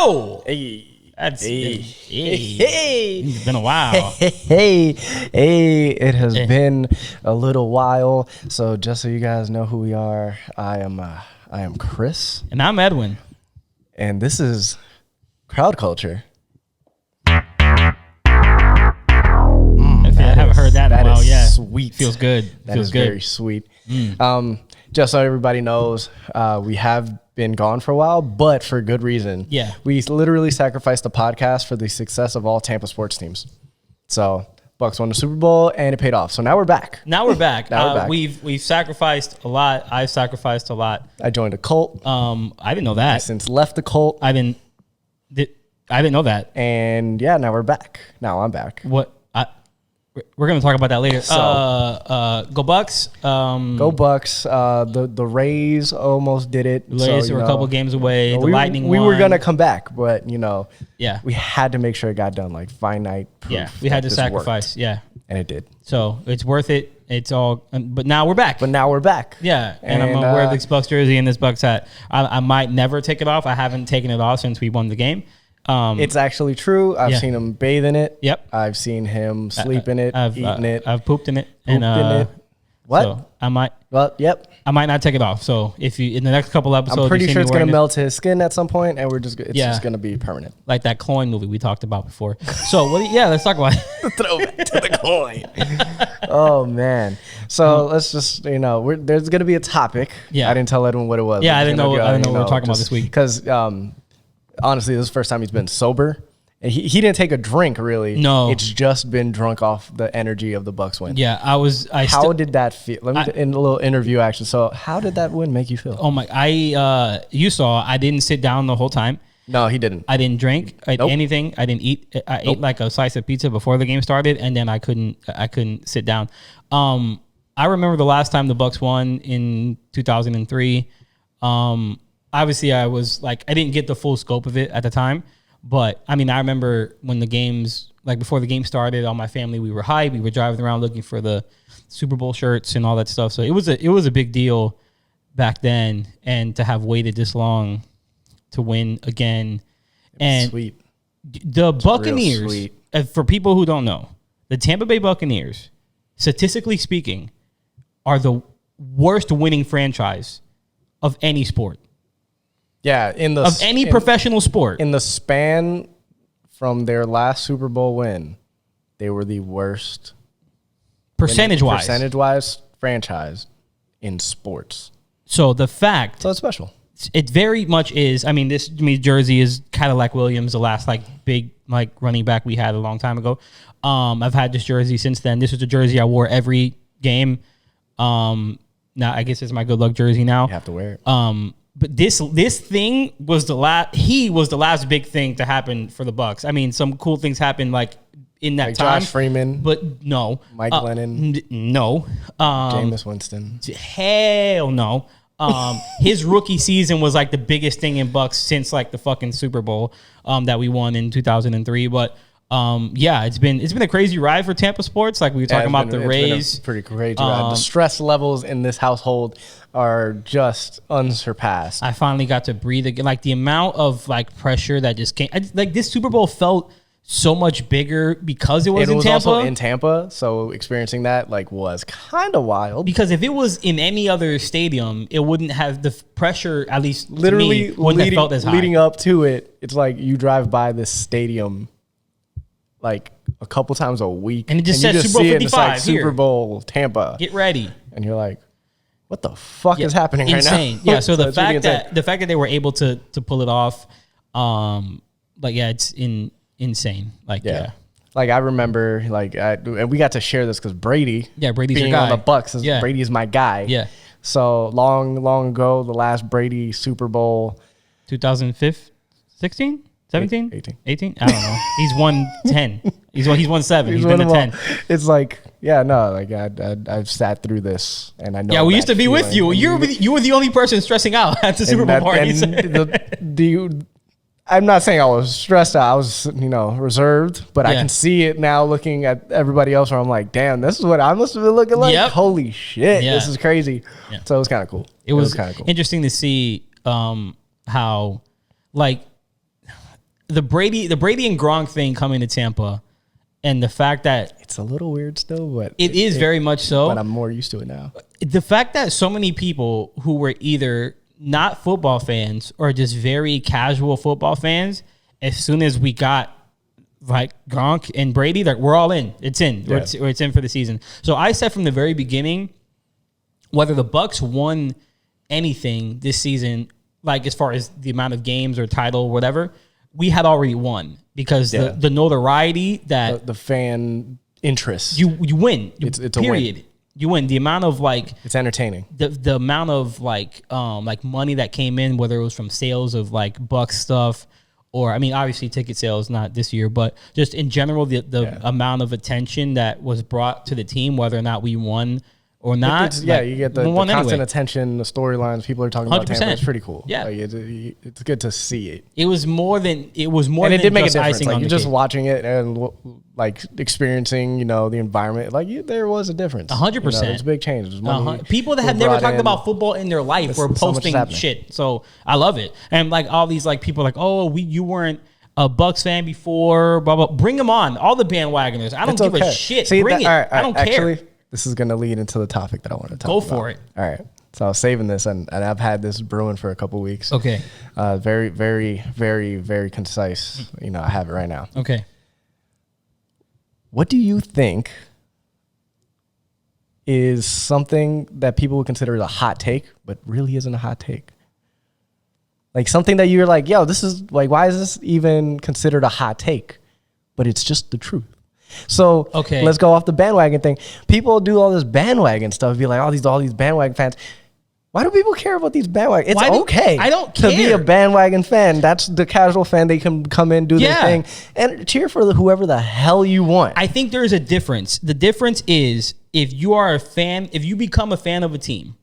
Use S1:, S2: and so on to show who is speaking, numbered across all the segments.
S1: go.
S2: Hey.
S1: It's been a while.
S2: It has been a little while. So just so you guys know who we are, I am Chris,
S1: And I'm Edwin.
S2: and this is Crowd Culture.
S1: I haven't heard that in a while. Yeah,
S2: sweet.
S1: Feels good.
S2: That
S1: Feels
S2: is
S1: good.
S2: very sweet. Just so everybody knows, we have been gone for a while, but for good reason.
S1: Yeah.
S2: We literally sacrificed the podcast for the success of all Tampa sports teams. So Bucks won the Super Bowl and it paid off. So now we're back.
S1: Now we're back.
S2: Now we're back.
S1: We've sacrificed a lot. I've sacrificed a lot.
S2: I joined a cult.
S1: I didn't know that.
S2: I since left the cult.
S1: I didn't know that.
S2: And yeah, now we're back. Now I'm back.
S1: We're going to talk about that later.
S2: So,
S1: go Bucks.
S2: Go Bucks. The Rays almost did it.
S1: The Rays were a couple games away. The Lightning
S2: we
S1: won.
S2: were going to come back, but
S1: Yeah.
S2: we had to make sure it got done, like finite proof.
S1: Yeah, we had to
S2: this
S1: sacrifice.
S2: worked.
S1: Yeah.
S2: And it did.
S1: So it's worth it. It's all, but now we're back.
S2: But now we're back.
S1: Yeah, and I'm gonna wear this Bucks jersey and this Bucks hat. I might never take it off. I haven't taken it off since we won the game.
S2: It's actually true. I've seen him bathe in it.
S1: Yep.
S2: I've seen him sleep in it, eating it.
S1: I've pooped in it.
S2: Pooped in it. What?
S1: So I might
S2: Yep.
S1: not take it off. So if you in the next couple episodes,
S2: I'm pretty
S1: you see
S2: sure
S1: me
S2: it's gonna
S1: wearing it,
S2: melt his skin at some point, and it's just gonna be permanent.
S1: like that coin movie we talked about before. So let's talk about it.
S2: Throwback to the coin. Oh man. So let's just there's gonna be a topic.
S1: Yeah.
S2: I didn't tell Edwin what it was.
S1: Yeah, I didn't know what we were talking about this week.
S2: Because honestly, this is the first time he's been sober. And he didn't take a drink really.
S1: No.
S2: It's just been drunk off the energy of the Bucks win.
S1: Yeah,
S2: How did that feel? Let me in a little interview action. So how did that win make you feel?
S1: Oh my! You saw I didn't sit down the whole time.
S2: No, he didn't.
S1: I didn't drink anything. I didn't eat. I ate like a slice of pizza before the game started, and then I couldn't sit down. I remember the last time the Bucks won in 2003. Obviously, I was like, I didn't get the full scope of it at the time, but I mean, I remember when the games, like before the game started, all my family, we were hyped. We were driving around looking for the Super Bowl shirts and all that stuff. So it was a big deal back then, and to have waited this long to win again. And
S2: sweet.
S1: The Buccaneers, for people who don't know, the Tampa Bay Buccaneers, statistically speaking, are the worst winning franchise of any sport.
S2: Yeah,
S1: of any professional sport.
S2: In the span from their last Super Bowl win, they were the worst percentage-wise franchise in sports.
S1: So the fact,
S2: so it's special.
S1: It very much is. I mean, this jersey is Cadillac Williams, the last big running back we had a long time ago. I've had this jersey since then. This was the jersey I wore every game. Now I guess it's my good luck jersey now.
S2: You have to wear it.
S1: But this thing was the last. He was the last big thing to happen for the Bucks. I mean, some cool things happened in that time.
S2: Josh Freeman,
S1: but no.
S2: Mike Lennon,
S1: no.
S2: Jameis Winston,
S1: hell no. His rookie season was the biggest thing in Bucks since the fucking Super Bowl that we won in 2003. But it's been a crazy ride for Tampa sports. Like we were talking about the Rays.
S2: Pretty crazy ride. The stress levels in this household are just unsurpassed.
S1: I finally got to breathe again. The amount of pressure that just came. This Super Bowl felt so much bigger because it was in Tampa. It was also
S2: in Tampa, so experiencing that was kind of wild.
S1: Because if it was in any other stadium, it wouldn't have the pressure. At least
S2: literally
S1: to me, wouldn't have felt as high.
S2: Leading up to it, it's like you drive by this stadium a couple times a week,
S1: and it just says Super Bowl 55
S2: Super Bowl Tampa.
S1: Get ready,
S2: and you're like, what the fuck is happening
S1: insane.
S2: right now?
S1: Yeah, so the fact that they were able to pull it off, it's insane.
S2: I remember, and we got to share this because Brady,
S1: Brady's
S2: being
S1: your guy
S2: on the Bucks, Brady is my guy.
S1: Yeah.
S2: So long ago, the last Brady Super Bowl,
S1: 2005, 16, 17,
S2: 18.
S1: I don't know. He's won 10. He's won 7. He's been to 10.
S2: It's I've sat through this, and I know.
S1: Yeah, we used to be with you. You were the only person stressing out at the Super Bowl parties.
S2: I'm not saying I was stressed out. I was, reserved, but I can see it now looking at everybody else where I'm like, damn, this is what I must have been looking like.
S1: Yep.
S2: Holy shit, this is crazy. Yeah. So it was kind of cool.
S1: It was kind of cool. Interesting to see how, the Brady and Gronk thing coming to Tampa, and the fact that
S2: it's a little weird still, but
S1: it is very much so.
S2: But I'm more used to it now.
S1: The fact that so many people who were either not football fans or just very casual football fans, as soon as we got like Gronk and Brady, like we're all in. It's in. Yeah. It's in for the season. So I said from the very beginning, whether the Bucs won anything this season, like as far as the amount of games or title, whatever, we had already won because the notoriety that
S2: the fan interest,
S1: you win.
S2: It's
S1: period.
S2: A win.
S1: You win. The amount of like
S2: it's entertaining.
S1: The amount of like money that came in, whether it was from sales of like Bucs stuff. Or, I mean, obviously ticket sales, not this year, but just in general, the amount of attention that was brought to the team, whether or not we won or not.
S2: You get the constant attention, the storylines, people are talking 100%. About Tampa. It's pretty cool.
S1: Yeah.
S2: Like, it's good to see it.
S1: It was more than
S2: and it did make a difference. Like, you're just watching it and like experiencing, the environment. Like there was a difference.
S1: 100%.
S2: There's a big change. There's money.
S1: People that have never talked about football in their life were posting shit. So I love it. And like all these like people are like, oh, you weren't a Bucs fan before, blah, blah. Bring them on. All the bandwagoners. I don't give a shit. Bring it. All right, I don't care.
S2: This is going to lead into the topic that I want to talk
S1: about.
S2: Go
S1: for it.
S2: All right. So I was saving this, and I've had this brewing for a couple of weeks.
S1: Okay.
S2: Very, very, very, very concise. I have it right now.
S1: Okay.
S2: What do you think is something that people would consider a hot take, but really isn't a hot take? Like something that you're like, yo, this is like, why is this even considered a hot take? But it's just the truth. So let's go off the bandwagon thing. People do all this bandwagon stuff, be like, all these bandwagon fans. Why do people care about these bandwagon? It's okay.
S1: I don't care
S2: to be a bandwagon fan. That's the casual fan. They can come in, do their thing, and cheer for whoever the hell you want.
S1: I think there's a difference. The difference is if you are a fan, if you become a fan of a team,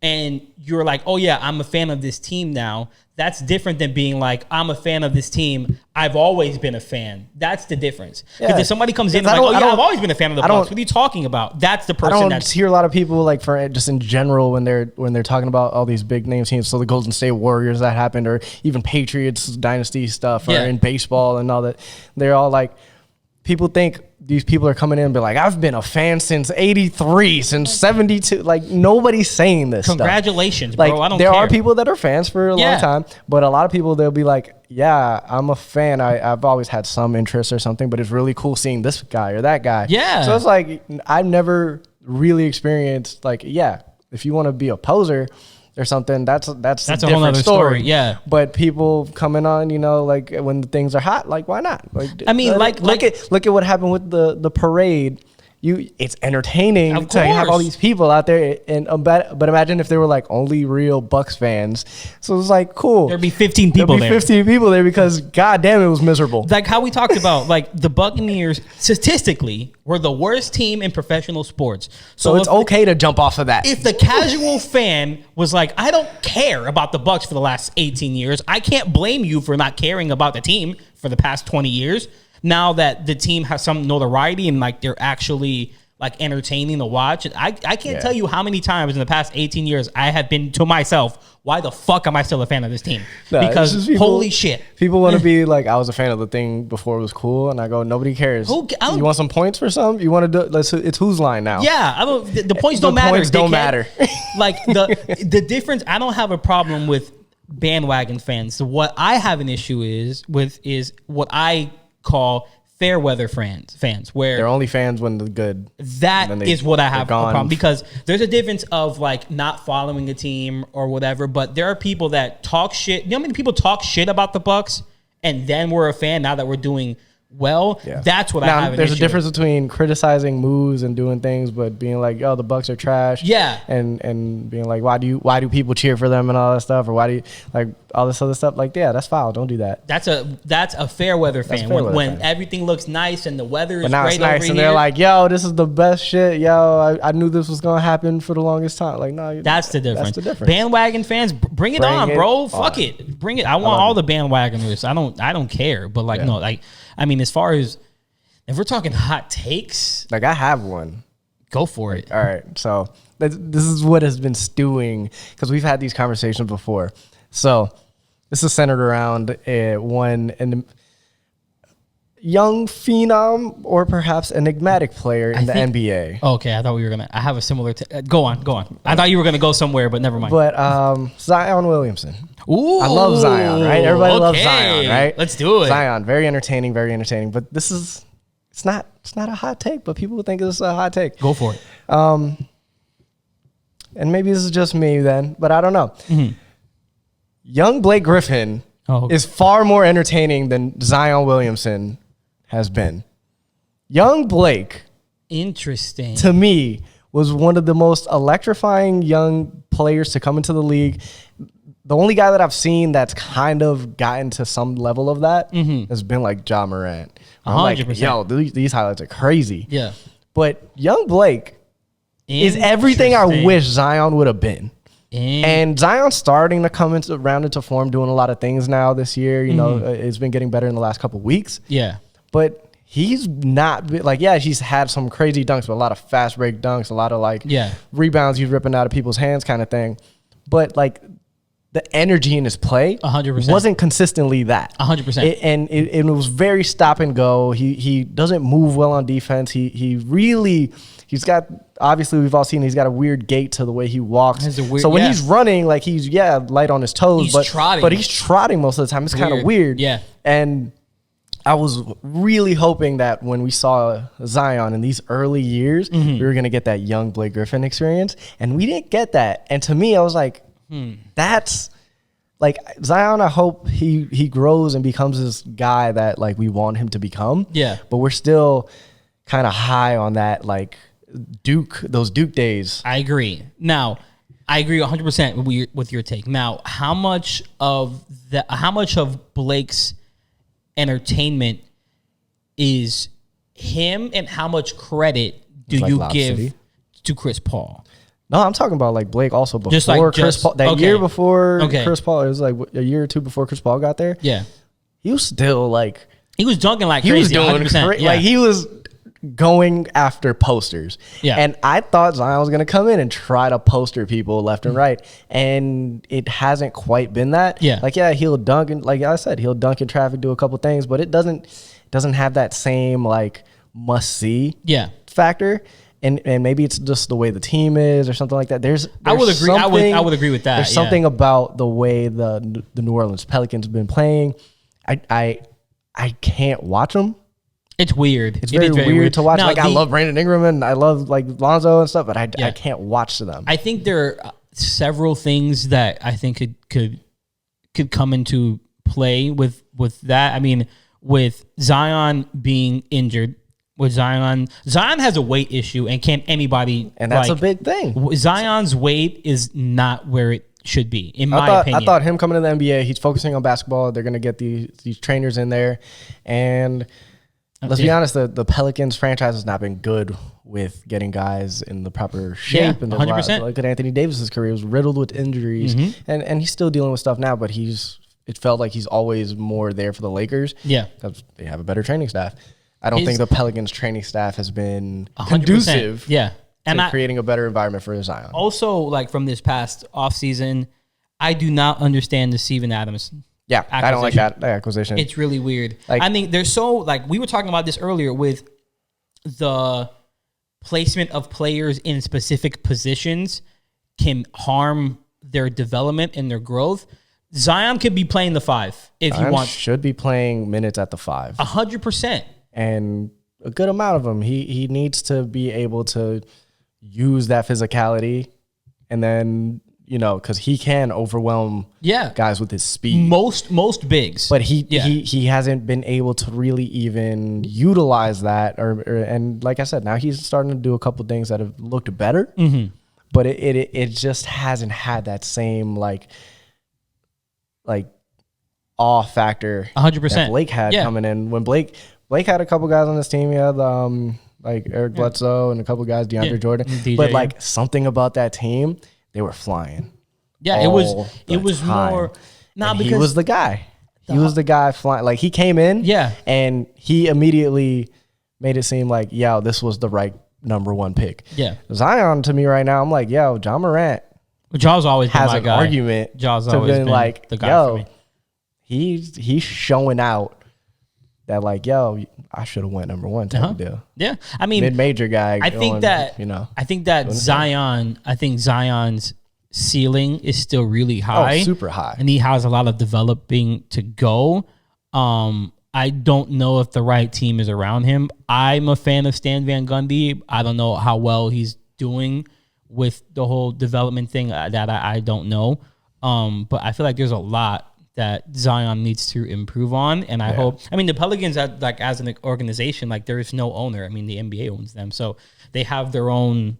S1: and you're like, oh yeah, I'm a fan of this team now. That's different than being like, I'm a fan of this team. I've always been a fan. That's the difference. Because if somebody comes in and like, oh yeah, I've always been a fan of the Bucs. What are you talking about? That's the person.
S2: I don't hear a lot of people like for just in general when they're talking about all these big name teams. So the Golden State Warriors that happened, or even Patriots dynasty stuff, or in baseball and all that. They're all like, people think these people are coming in and be like, I've been a fan since 83, since 72. Like, nobody's saying this
S1: Congratulations,
S2: stuff. Like,
S1: bro. I don't
S2: care.
S1: There
S2: are people that are fans for a long time, but a lot of people, they'll be like, yeah, I'm a fan. I've always had some interest or something, but it's really cool seeing this guy or that guy.
S1: Yeah.
S2: So it's like, I've never really experienced, like, if you want to be a poser or something, that's a whole other story.
S1: Yeah.
S2: But people coming on, like when things are hot, like why not? Like,
S1: I mean,
S2: look at what happened with the parade. It's entertaining to have all these people out there, but imagine if they were like only real Bucs fans. So it was like, cool.
S1: There'd be 15 people there.
S2: 15 people there because goddamn, it was miserable.
S1: Like how we talked about, like the Buccaneers statistically were the worst team in professional sports.
S2: So it's okay to jump off of that.
S1: If the casual fan was like, I don't care about the Bucs for the last 18 years, I can't blame you for not caring about the team for the past 20 years. Now that the team has some notoriety and like they're actually like entertaining to watch, I can't tell you how many times in the past 18 years I have been to myself, why the fuck am I still a fan of this team? Because holy shit.
S2: People want to be like, I was a fan of the thing before it was cool, and I go, nobody cares. You want some points for some? You want to do? It's whose line now?
S1: Yeah, the points don't matter.
S2: Points don't matter.
S1: Like the difference. I don't have a problem with bandwagon fans. So what I have an issue is what I call fair weather fans where
S2: they're only fans when they're good.
S1: That is what I have a problem, because there's a difference of like not following a team or whatever, but there are people that talk shit. You know how many people talk shit about the Bucs and then we're a fan now that we're doing well? That's what I have an
S2: there's
S1: issue
S2: a difference between criticizing moves and doing things, but being like, yo, the Bucs are trash.
S1: Yeah.
S2: And being like, why do people cheer for them and all that stuff? Or why do you like all this other stuff? Like, yeah, that's foul. Don't do that.
S1: That's a fair weather fan. When everything looks nice and the weather is
S2: now
S1: great
S2: it's nice
S1: over
S2: and
S1: here.
S2: they're like, yo, this is the best shit. Yo, I knew this was gonna happen for the longest time. Like, no,
S1: that's the difference. Bandwagon fans, bring it on, bro. Fuck it. Bring it. I want all the bandwagoners. I don't care. But like, no, like, I mean, as far as if we're talking hot takes,
S2: like I have one.
S1: Go for it.
S2: All right. So this is what has been stewing, because we've had these conversations before. So This is centered around one young phenom or perhaps enigmatic player in the NBA.
S1: Okay, I thought we were gonna. I have a similar. Go on. I thought you were gonna go somewhere, but never mind.
S2: But Zion Williamson.
S1: Ooh,
S2: I love Zion, right? Everybody loves Zion, right?
S1: Let's do it.
S2: Zion, very entertaining, very entertaining. But this is it's not a hot take, but people think this is a hot take.
S1: Go for it.
S2: And maybe this is just me then, but I don't know. Mm-hmm. Young Blake Griffin is far more entertaining than Zion Williamson has been. Young Blake,
S1: interesting,
S2: to me, was one of the most electrifying young players to come into the league. The only guy that I've seen that's kind of gotten to some level of that has been like Ja Morant. I'm
S1: 100%.
S2: like, yo, these highlights are crazy.
S1: Yeah.
S2: But young Blake is everything I wish Zion would have been. And Zion's starting to come into form, doing a lot of things now this year. You know, it's been getting better in the last couple of weeks.
S1: Yeah.
S2: But he's not like, he's had some crazy dunks, but a lot of fast break dunks, a lot of like rebounds he's ripping out of people's hands kind of thing. But like the energy in his play
S1: 100%
S2: wasn't consistently that
S1: 100%.
S2: It was very stop and go. He doesn't move well on defense. He's got, obviously we've all seen he's got a weird gait to the way he walks. So when he's running, like he's light on his toes, but he's trotting most of the time. It's kind of weird.
S1: Yeah.
S2: And I was really hoping that when we saw Zion in these early years, we were going to get that young Blake Griffin experience, and we didn't get that. And to me, I was like, that's like Zion. I hope he grows and becomes this guy that like we want him to become. Yeah. But we're still kind of high on that, like those Duke days.
S1: I agree. Now, I agree 100% with your take. Now, how much of Blake's entertainment is him, and how much credit do you give to Chris Paul?
S2: No, I'm talking about like Blake also before Chris Paul. That year before Chris Paul, it was like a year or two before Chris Paul got there. Yeah, he was still like
S1: he was dunking like crazy. He was doing
S2: like he was going after posters. Yeah, and I thought Zion was gonna come in and try to poster people left and right, and it hasn't quite been that. Yeah, like he'll dunk and like I said, he'll dunk in traffic, do a couple things, but it doesn't have that same like must see factor. And maybe it's just the way the team is or something like that.
S1: I would agree. I would agree with that.
S2: There's something about the way the New Orleans Pelicans have been playing. I can't watch them.
S1: It's weird.
S2: It's very weird to watch. Now, I love Brandon Ingram and I love like Lonzo and stuff, but I can't watch them.
S1: I think there are several things that I think could come into play with that. I mean, with Zion being injured. With Zion has a weight issue, and can't anybody...
S2: And that's a big thing.
S1: Zion's weight is not where it should be, in my opinion.
S2: I thought him coming to the NBA, he's focusing on basketball. They're going to get these trainers in there. And let's be honest, the Pelicans franchise has not been good with getting guys in the proper shape. And
S1: 100%.
S2: Look at Anthony Davis's career. It was riddled with injuries. And he's still dealing with stuff now, but it felt like he's always more there for the Lakers. Yeah. Because they have a better training staff. I don't think the Pelicans training staff has been 100%. Conducive to creating a better environment for Zion.
S1: Also, like from this past offseason, I do not understand the Steven Adams
S2: acquisition. I don't like that acquisition.
S1: It's really weird. Like, I mean, they're so, like, we were talking about this earlier with the placement of players in specific positions can harm their development and their growth. Zion could be playing the 5 if he wants.
S2: Should be playing minutes at the 5.
S1: 100%.
S2: And a good amount of them. He needs to be able to use that physicality, and then because he can overwhelm guys with his speed.
S1: Most bigs, but
S2: he hasn't been able to really even utilize that. And like I said, now he's starting to do a couple things that have looked better, but it just hasn't had that same like awe factor
S1: 100%
S2: that Blake had coming in. When Blake had a couple guys on this team. He had like Eric Bledsoe and a couple guys, DeAndre Jordan. DJ, but like something about that team, they were flying.
S1: Yeah, it was more
S2: because he was the guy. He was the guy flying. Like he came in, and he immediately made it seem like, this was the right number 1 pick. Yeah, Zion to me right now, I'm like, Ja Morant.
S1: Ja's always been
S2: has
S1: my
S2: an
S1: guy.
S2: Argument.
S1: Ja's always been
S2: like,
S1: the guy for me.
S2: he's showing out that like, yo, I should have went number one type of deal.
S1: Yeah, I mean,
S2: mid-major guy.
S1: I think that Zion's ceiling is still really high,
S2: super high,
S1: and he has a lot of developing to go. I don't know if the right team is around him. I'm a fan of Stan Van Gundy. I don't know how well he's doing with the whole development thing. That I don't know. But I feel like there's a lot that Zion needs to improve on, and I hope. I mean, the Pelicans, like as an organization, like there is no owner. I mean, the NBA owns them, so they have their own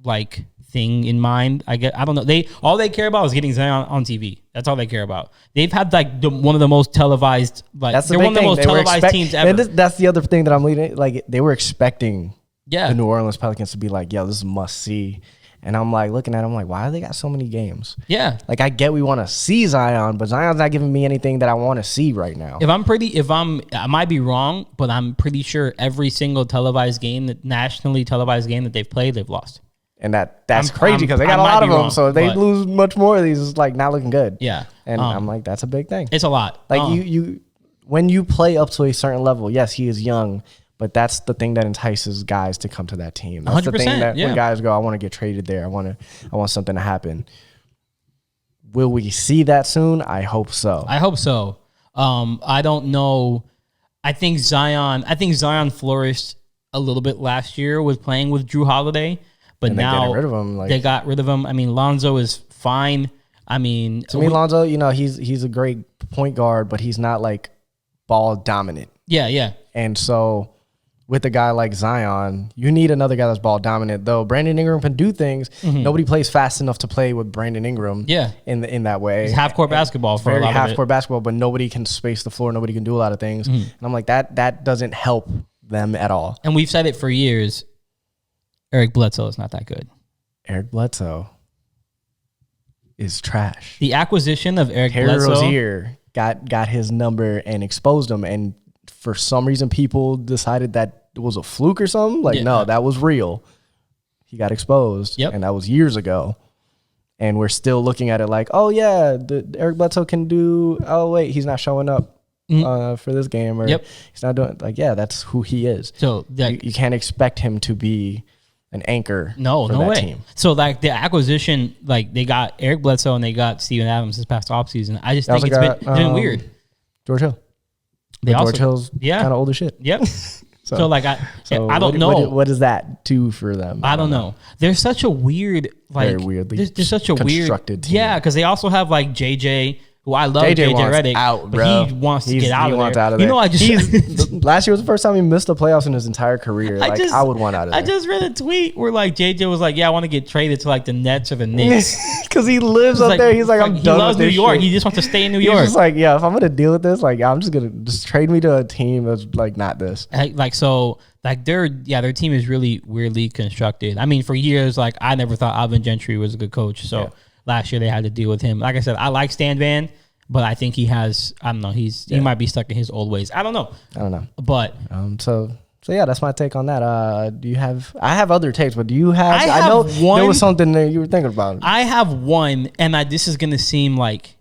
S1: like thing in mind. I don't know. All they care about is getting Zion on TV. That's all they care about. They've had like one of the most televised. Like
S2: that's
S1: they're one of the most televised teams ever.
S2: And that's the other thing that I'm leading. Like they were expecting the New Orleans Pelicans to be like, yo, this is must see. And I'm like looking at them like, why do they got so many games? Yeah. Like I get we want to see Zion, but Zion's not giving me anything that I want to see right now. I might be wrong, but I'm pretty sure every single nationally televised game that they've played, they've lost. And that's crazy because they got a lot of them. So they lose much more of these. It's like not looking good. Yeah. And I'm like, that's a big thing.
S1: It's a lot.
S2: Like you when you play up to a certain level, yes, he is young, but that's the thing that entices guys to come to that team. That's the thing that when guys go, I want to get traded there. I want something to happen. Will we see that soon? I hope so. I don't know. I think Zion flourished a little bit last year with playing with Drew Holiday, but now they got rid of him. I mean, Lonzo is fine. I mean, to me, Lonzo, he's a great point guard, but he's not like ball dominant. Yeah. And so with a guy like Zion, you need another guy that's ball dominant. Though Brandon Ingram can do things, nobody plays fast enough to play with Brandon Ingram. Yeah, in that way,
S1: it's half court basketball for a lot of it.
S2: Half court basketball, but nobody can space the floor. Nobody can do a lot of things. And I'm like that doesn't help them at all.
S1: And we've said it for years. Eric Bledsoe is not that good.
S2: Eric Bledsoe is trash.
S1: The acquisition of Eric
S2: Terry
S1: Bledsoe
S2: Rozier got his number and exposed him, and for some reason people decided that it was a fluke or something. Like, no, that was real. He got exposed, and that was years ago. And we're still looking at it like, oh yeah, Eric Bledsoe can do. Oh wait, he's not showing up for this game, or he's not doing. Like, yeah, that's who he is. So you can't expect him to be an anchor. No way. Team.
S1: So like the acquisition, like they got Eric Bledsoe and they got Steven Adams this past offseason. I just think it's been weird.
S2: George Hill. George Hill's kind of old as shit.
S1: Yep. So like I don't know
S2: what does that do for them.
S1: I don't know. There's such a weird
S2: very weirdly
S1: there's such a
S2: constructed
S1: weird
S2: team.
S1: Yeah, because they also have like JJ, who I love. JJ Redick,
S2: out,
S1: but he wants to get out of there. You know,
S2: last year was the first time he missed the playoffs in his entire career. I would want out of there.
S1: I just read a tweet where like JJ was like, "Yeah, I want to get traded to like the Nets or the Knicks
S2: because he lives up there." He's like, "I'm done." He loves
S1: New York.
S2: Shit.
S1: He just wants to stay in New York.
S2: He's just like, "Yeah, if I'm gonna deal with this, like, I'm just gonna trade me to a team that's like not this."
S1: Their team is really weirdly constructed. I mean, for years, like I never thought Alvin Gentry was a good coach. So last year they had to deal with him. Like I said, I like Stan Van. But I think he has, I don't know, he might be stuck in his old ways. I don't know. But
S2: so yeah, that's my take on that. I have other takes, but do you have I know one, there was something that you were thinking about.
S1: I have one, and this is gonna seem like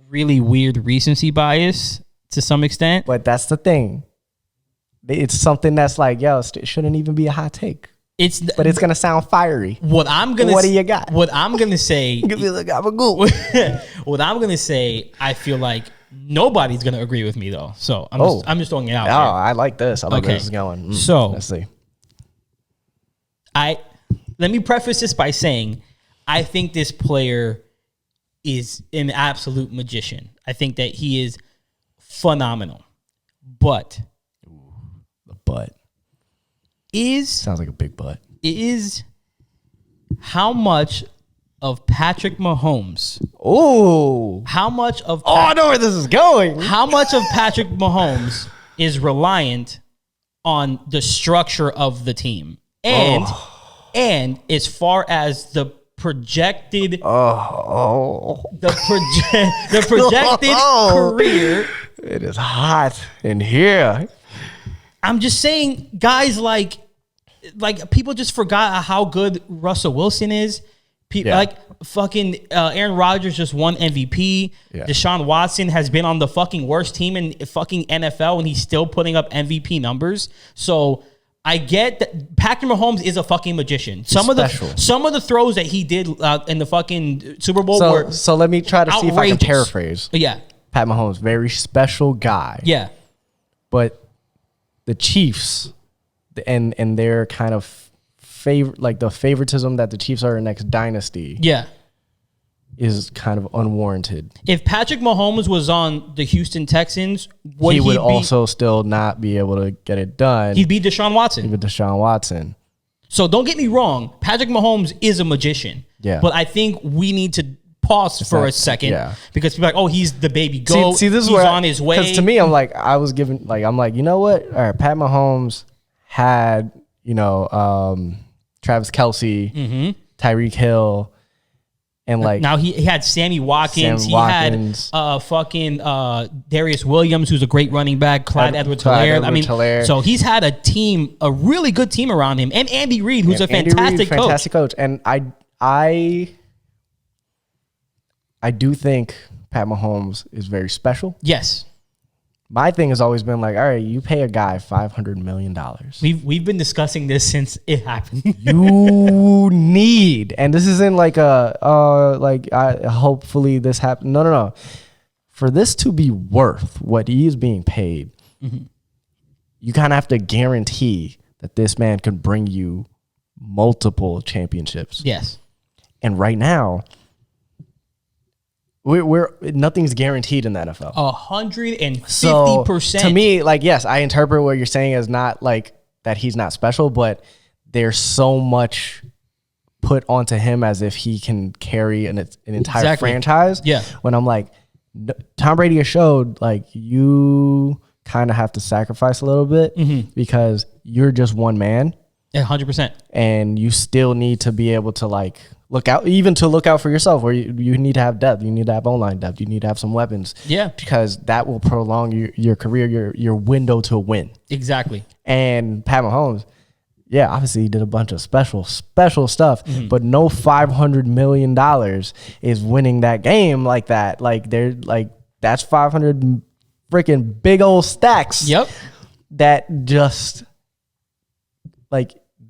S1: really weird recency bias to some extent.
S2: But that's the thing. It's something that's like, yo, it shouldn't even be a hot take. But it's gonna sound fiery.
S1: What do you got? What I'm gonna say.
S2: You can be like, I'm a ghoul.
S1: What I'm gonna say, I feel like nobody's gonna agree with me though. So I'm just throwing it out.
S2: Oh, I like this. I like where this is going.
S1: So
S2: let's see.
S1: Let me preface this by saying, I think this player is an absolute magician. I think that he is phenomenal, but
S2: sounds like a big butt.
S1: Is how much of Patrick Mahomes?
S2: Oh,
S1: how much of?
S2: I know where this is going.
S1: How much of Patrick Mahomes is reliant on the structure of the team, and as far as the projected, the projected career,
S2: it is hot in here.
S1: I'm just saying, guys, like people just forgot how good Russell Wilson is. Like fucking Aaron Rodgers just won MVP.
S2: Yeah.
S1: Deshaun Watson has been on the fucking worst team in fucking NFL and he's still putting up MVP numbers. So I get that Patrick Mahomes is a fucking magician. Some of the throws that he did in the fucking Super Bowl were
S2: so let me try to see if I can paraphrase.
S1: Yeah.
S2: Pat Mahomes, very special guy.
S1: Yeah.
S2: But the Chiefs and their kind of the favoritism that the Chiefs are the next dynasty.
S1: Yeah.
S2: Is kind of unwarranted.
S1: If Patrick Mahomes was on the Houston Texans,
S2: he would also still not be able to get it done.
S1: He'd be Deshaun Watson.
S2: He'd be Deshaun Watson.
S1: So don't get me wrong, Patrick Mahomes is a magician.
S2: Yeah.
S1: But I think we need to pause for a second because people are like, oh, he's the baby goat.
S2: See, this is
S1: he's
S2: where
S1: on his way.
S2: Because to me, I'm like, you know what? All right, Pat Mahomes had, Travis Kelce, Tyreek Hill. And
S1: now he had Sammy Watkins. He had fucking Darius Williams, who's a great running back. Clyde Edwards-Helaire. So he's had a really good team around him, and Andy Reid, who's a fantastic coach.
S2: And I do think Pat Mahomes is very special.
S1: Yes.
S2: My thing has always been like, all right, you pay a guy $500 million.
S1: We've been discussing this since it happened.
S2: You need, and this isn't like hopefully this happens. No. For this to be worth what he is being paid, you kind of have to guarantee that this man can bring you multiple championships.
S1: Yes.
S2: And right now, we're nothing's guaranteed in the NFL.
S1: 150%.
S2: So to me, yes, I interpret what you're saying as not like that he's not special, but there's so much put onto him as if he can carry an entire franchise.
S1: Yeah.
S2: When I'm like, Tom Brady has showed you kind of have to sacrifice a little bit because you're just one man.
S1: Yeah, 100%.
S2: And you still need to be able to look out for yourself, where you need to have depth. You need to have online depth. You need to have some weapons.
S1: Yeah.
S2: Because that will prolong your career, your window to win.
S1: Exactly.
S2: And Pat Mahomes, obviously he did a bunch of special stuff, but no $500 million is winning that game like that. That's 500 freaking big old stacks.
S1: Yep.
S2: That just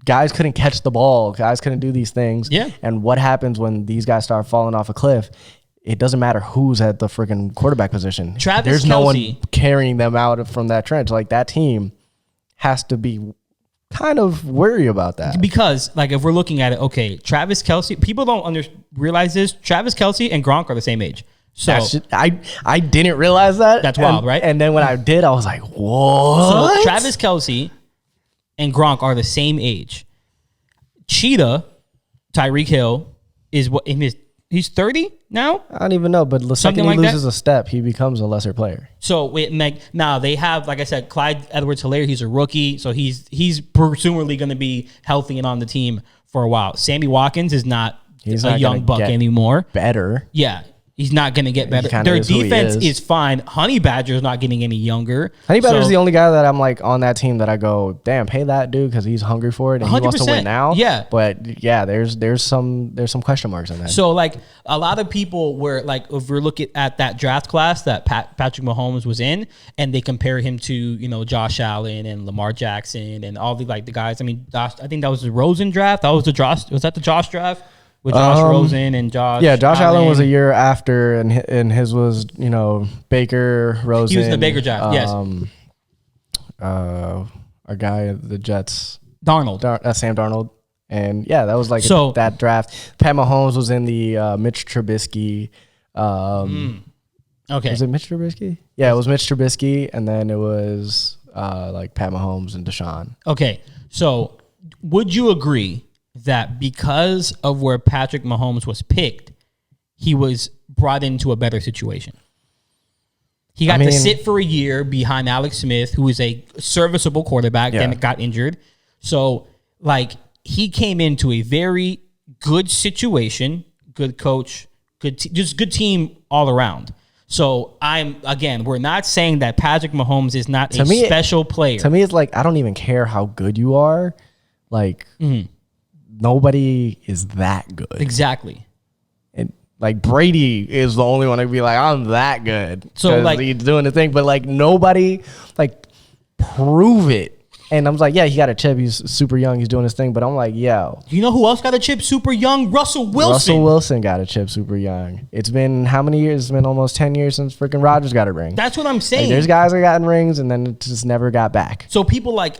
S2: guys couldn't catch the ball. Guys couldn't do these things.
S1: Yeah. And
S2: what happens when these guys start falling off a cliff? It doesn't matter who's at the freaking quarterback position. There's no one carrying them out from that trench. That team has to be kind of worried about that.
S1: Because, if we're looking at it, okay, Travis Kelce, people don't realize this. Travis Kelce and Gronk are the same age. So
S2: I didn't realize that.
S1: That's wild, right?
S2: And then when I did, I was like, what?
S1: So Travis Kelce and Gronk are the same age. Cheetah, Tyreek Hill, is he's 30 now?
S2: I don't even know, but the second he loses a step, he becomes a lesser player.
S1: So now they have, like I said, Clyde Edwards-Helaire. He's a rookie, so he's presumably going to be healthy and on the team for a while. Sammy Watkins is not a young buck anymore.
S2: Better.
S1: Yeah. He's not going to get better. Their defense is fine. Honey Badger's not getting any younger.
S2: Honey Badger's the only guy that I'm on that team that I go, damn, pay that dude because he's hungry for it and 100%. He wants to win now.
S1: Yeah.
S2: But there's some question marks on that.
S1: So a lot of people were if we're looking at that draft class that Patrick Mahomes was in, and they compare him to Josh Allen and Lamar Jackson and all the guys. I mean, I think that was the Rosen draft. Was that the Josh draft? With Josh Rosen and Josh.
S2: Yeah, Josh Allen was a year after, and his was Baker, Rosen.
S1: He was the Baker draft. Yes.
S2: Our guy at the Jets,
S1: Darnold.
S2: Sam Darnold, and that was that draft. Pat Mahomes was in the Mitch Trubisky.
S1: Okay.
S2: Was it Mitch Trubisky? Yeah, it was Mitch Trubisky, and then it was Pat Mahomes and Deshaun.
S1: Okay, so would you agree that because of where Patrick Mahomes was picked, he was brought into a better situation? He got to sit for a year behind Alex Smith, who is a serviceable quarterback, then got injured. So, he came into a very good situation, good coach, just good team all around. So, we're not saying that Patrick Mahomes is not special player.
S2: To me, it's I don't even care how good you are. nobody is that good.
S1: Exactly.
S2: And like Brady is the only one to be like, I'm that good.
S1: So like
S2: he's doing the thing, but like nobody like prove it. And I was like, yeah, he got a chip. He's super young. He's doing his thing. But I'm like, yo.
S1: You know who else got a chip super young? Russell Wilson.
S2: Russell Wilson got a chip super young. It's been how many years? It's been almost 10 years since freaking Rodgers got a ring.
S1: That's what I'm saying.
S2: Like, there's guys that gotten rings and then it just never got back.
S1: So people like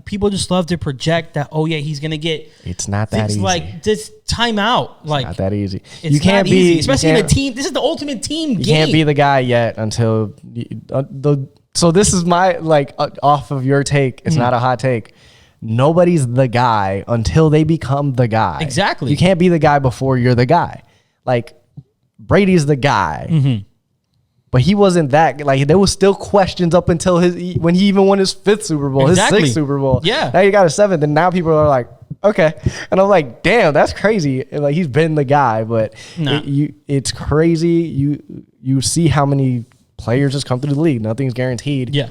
S1: people just love to project that, oh yeah, he's gonna get.
S2: It's not that easy.
S1: Like just time out. Like
S2: not that easy.
S1: It's
S2: you can't
S1: not
S2: be
S1: easy, especially in a team. This is the ultimate team game.
S2: You can't be the guy yet until So this is my off of your take. It's not a hot take. Nobody's the guy until they become the guy.
S1: Exactly.
S2: You can't be the guy before you're the guy. Like Brady's the guy, but he wasn't that. Like there was still questions up until when he even won his 5th Super Bowl,
S1: Exactly.
S2: his 6th Super Bowl.
S1: Yeah.
S2: Now you got a 7th, and now people are like, okay. And I'm like, damn, that's crazy. And like he's been the guy, but
S1: Nah.
S2: it's crazy. You see how many players just come through the league. Nothing's guaranteed.
S1: Yeah.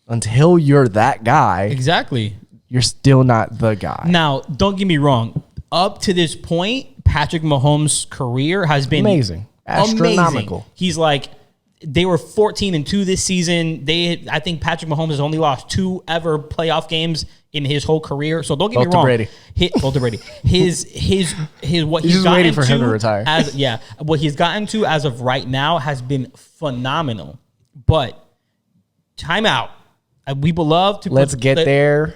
S2: Until you're that guy,
S1: Exactly.
S2: you're still not the guy.
S1: Now, don't get me wrong. Up to this point, Patrick Mahomes' career has been
S2: Amazing. Astronomical.
S1: Amazing. He's like, they were 14-2 this season. I think Patrick Mahomes has only lost 2 ever playoff games in his whole career. So don't get me wrong.
S2: Brady.
S1: Both to Brady. His what
S2: He's
S1: he's
S2: just
S1: gotten
S2: waiting for him to retire.
S1: What he's gotten to as of right now has been phenomenal. But time out. We would love to.
S2: Let's get there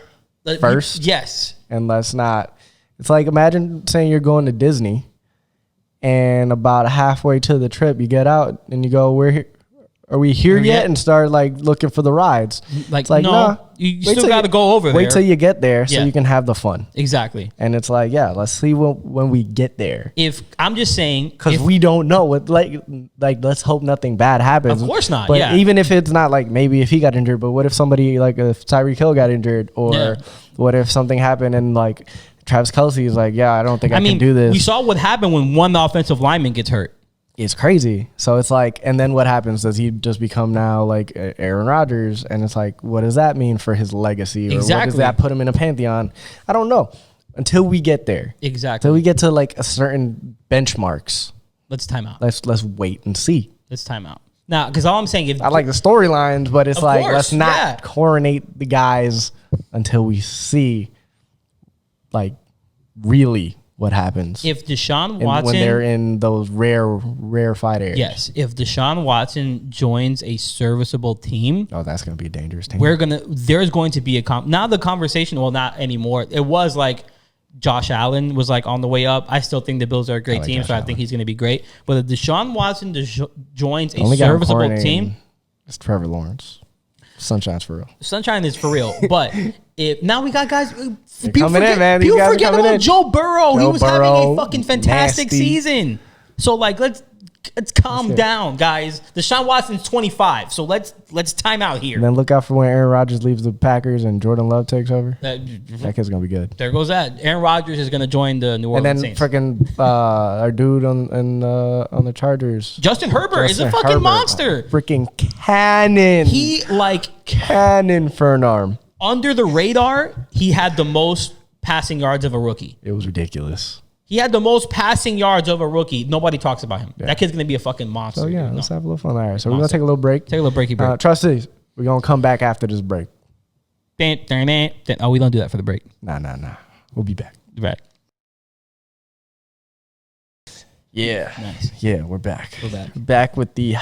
S2: first.
S1: Yes.
S2: And let's not. It's like imagine saying you're going to Disney, and about halfway to the trip, you get out and you go, "We're here. Are we here yet?" And start like looking for the rides.
S1: Like,
S2: it's like
S1: no,
S2: nah,
S1: you still got to go over there.
S2: Wait till you get there so
S1: Yeah.
S2: you can have the fun.
S1: Exactly.
S2: And it's like, yeah, let's see when we get there.
S1: If I'm just saying,
S2: Because we don't know what like let's hope nothing bad happens.
S1: Of course not.
S2: But
S1: Yeah.
S2: even if it's not like maybe if he got injured, but what if somebody like if Tyreek Hill got injured, or what if something happened and like Travis Kelce is like, yeah, I don't think I can do this.
S1: We saw what happened when one offensive lineman gets hurt.
S2: It's crazy. So it's like, and then what happens? Does he just become now like Aaron Rodgers? And it's like, what does that mean for his legacy? Or what does that put him in a pantheon? I don't know. Until we get there.
S1: Exactly.
S2: Until we get to like a certain benchmarks.
S1: Let's time out.
S2: Let's wait and see.
S1: Let's time out. Now, because all I'm saying, if
S2: I like the storylines, but it's
S1: Of
S2: like,
S1: course,
S2: let's not coronate the guys until we see like really what happens.
S1: if Deshaun Watson,
S2: when they're in those rare fight areas.
S1: yes, if Deshaun Watson joins a serviceable team,
S2: Oh, that's going to be a dangerous team.
S1: there's going to be now the conversation, well, not anymore. It was like Josh Allen was like on the way up. I still think the Bills are a great
S2: like
S1: team,
S2: Josh
S1: so I
S2: Allen.
S1: think he's going to be great. But if Deshaun Watson joins a
S2: Only guy I'm
S1: serviceable
S2: coronating
S1: team,
S2: is Trevor Lawrence. Sunshine's for real.
S1: Sunshine is for real. But if now we got guys, people
S2: coming in, man. These
S1: People
S2: guys are
S1: forget
S2: coming
S1: about
S2: in.
S1: Joe Burrow. He
S2: Joe
S1: was having
S2: Burrow,
S1: a fucking fantastic
S2: nasty.
S1: season. So like, let's calm down, guys. Deshaun Watson's 25, so let's time out here.
S2: And then look out for when Aaron Rodgers leaves the Packers and Jordan Love takes over. That kid's going to be good.
S1: There goes that. Aaron Rodgers is going to join the New Orleans
S2: And then
S1: Saints.
S2: freaking our dude on the Chargers.
S1: Justin Herbert is a
S2: Justin
S1: fucking
S2: Herbert,
S1: monster.
S2: Freaking cannon.
S1: He like
S2: cannon for an arm.
S1: under the radar. He had the most passing yards of a rookie.
S2: It was ridiculous.
S1: He had the most passing yards of a rookie. Nobody talks about him. That kid's gonna be a fucking monster.
S2: So yeah,
S1: dude.
S2: let's
S1: No.
S2: have a little fun. All right, so we're gonna take a little break.
S1: Take a little breaky break.
S2: Trustees, we're gonna come back after this break.
S1: Oh, we don't do that for the break.
S2: Nah. We'll be back.
S1: Right.
S2: Yeah.
S1: Nice.
S2: Yeah, we're back.
S1: We're back.
S2: Back with the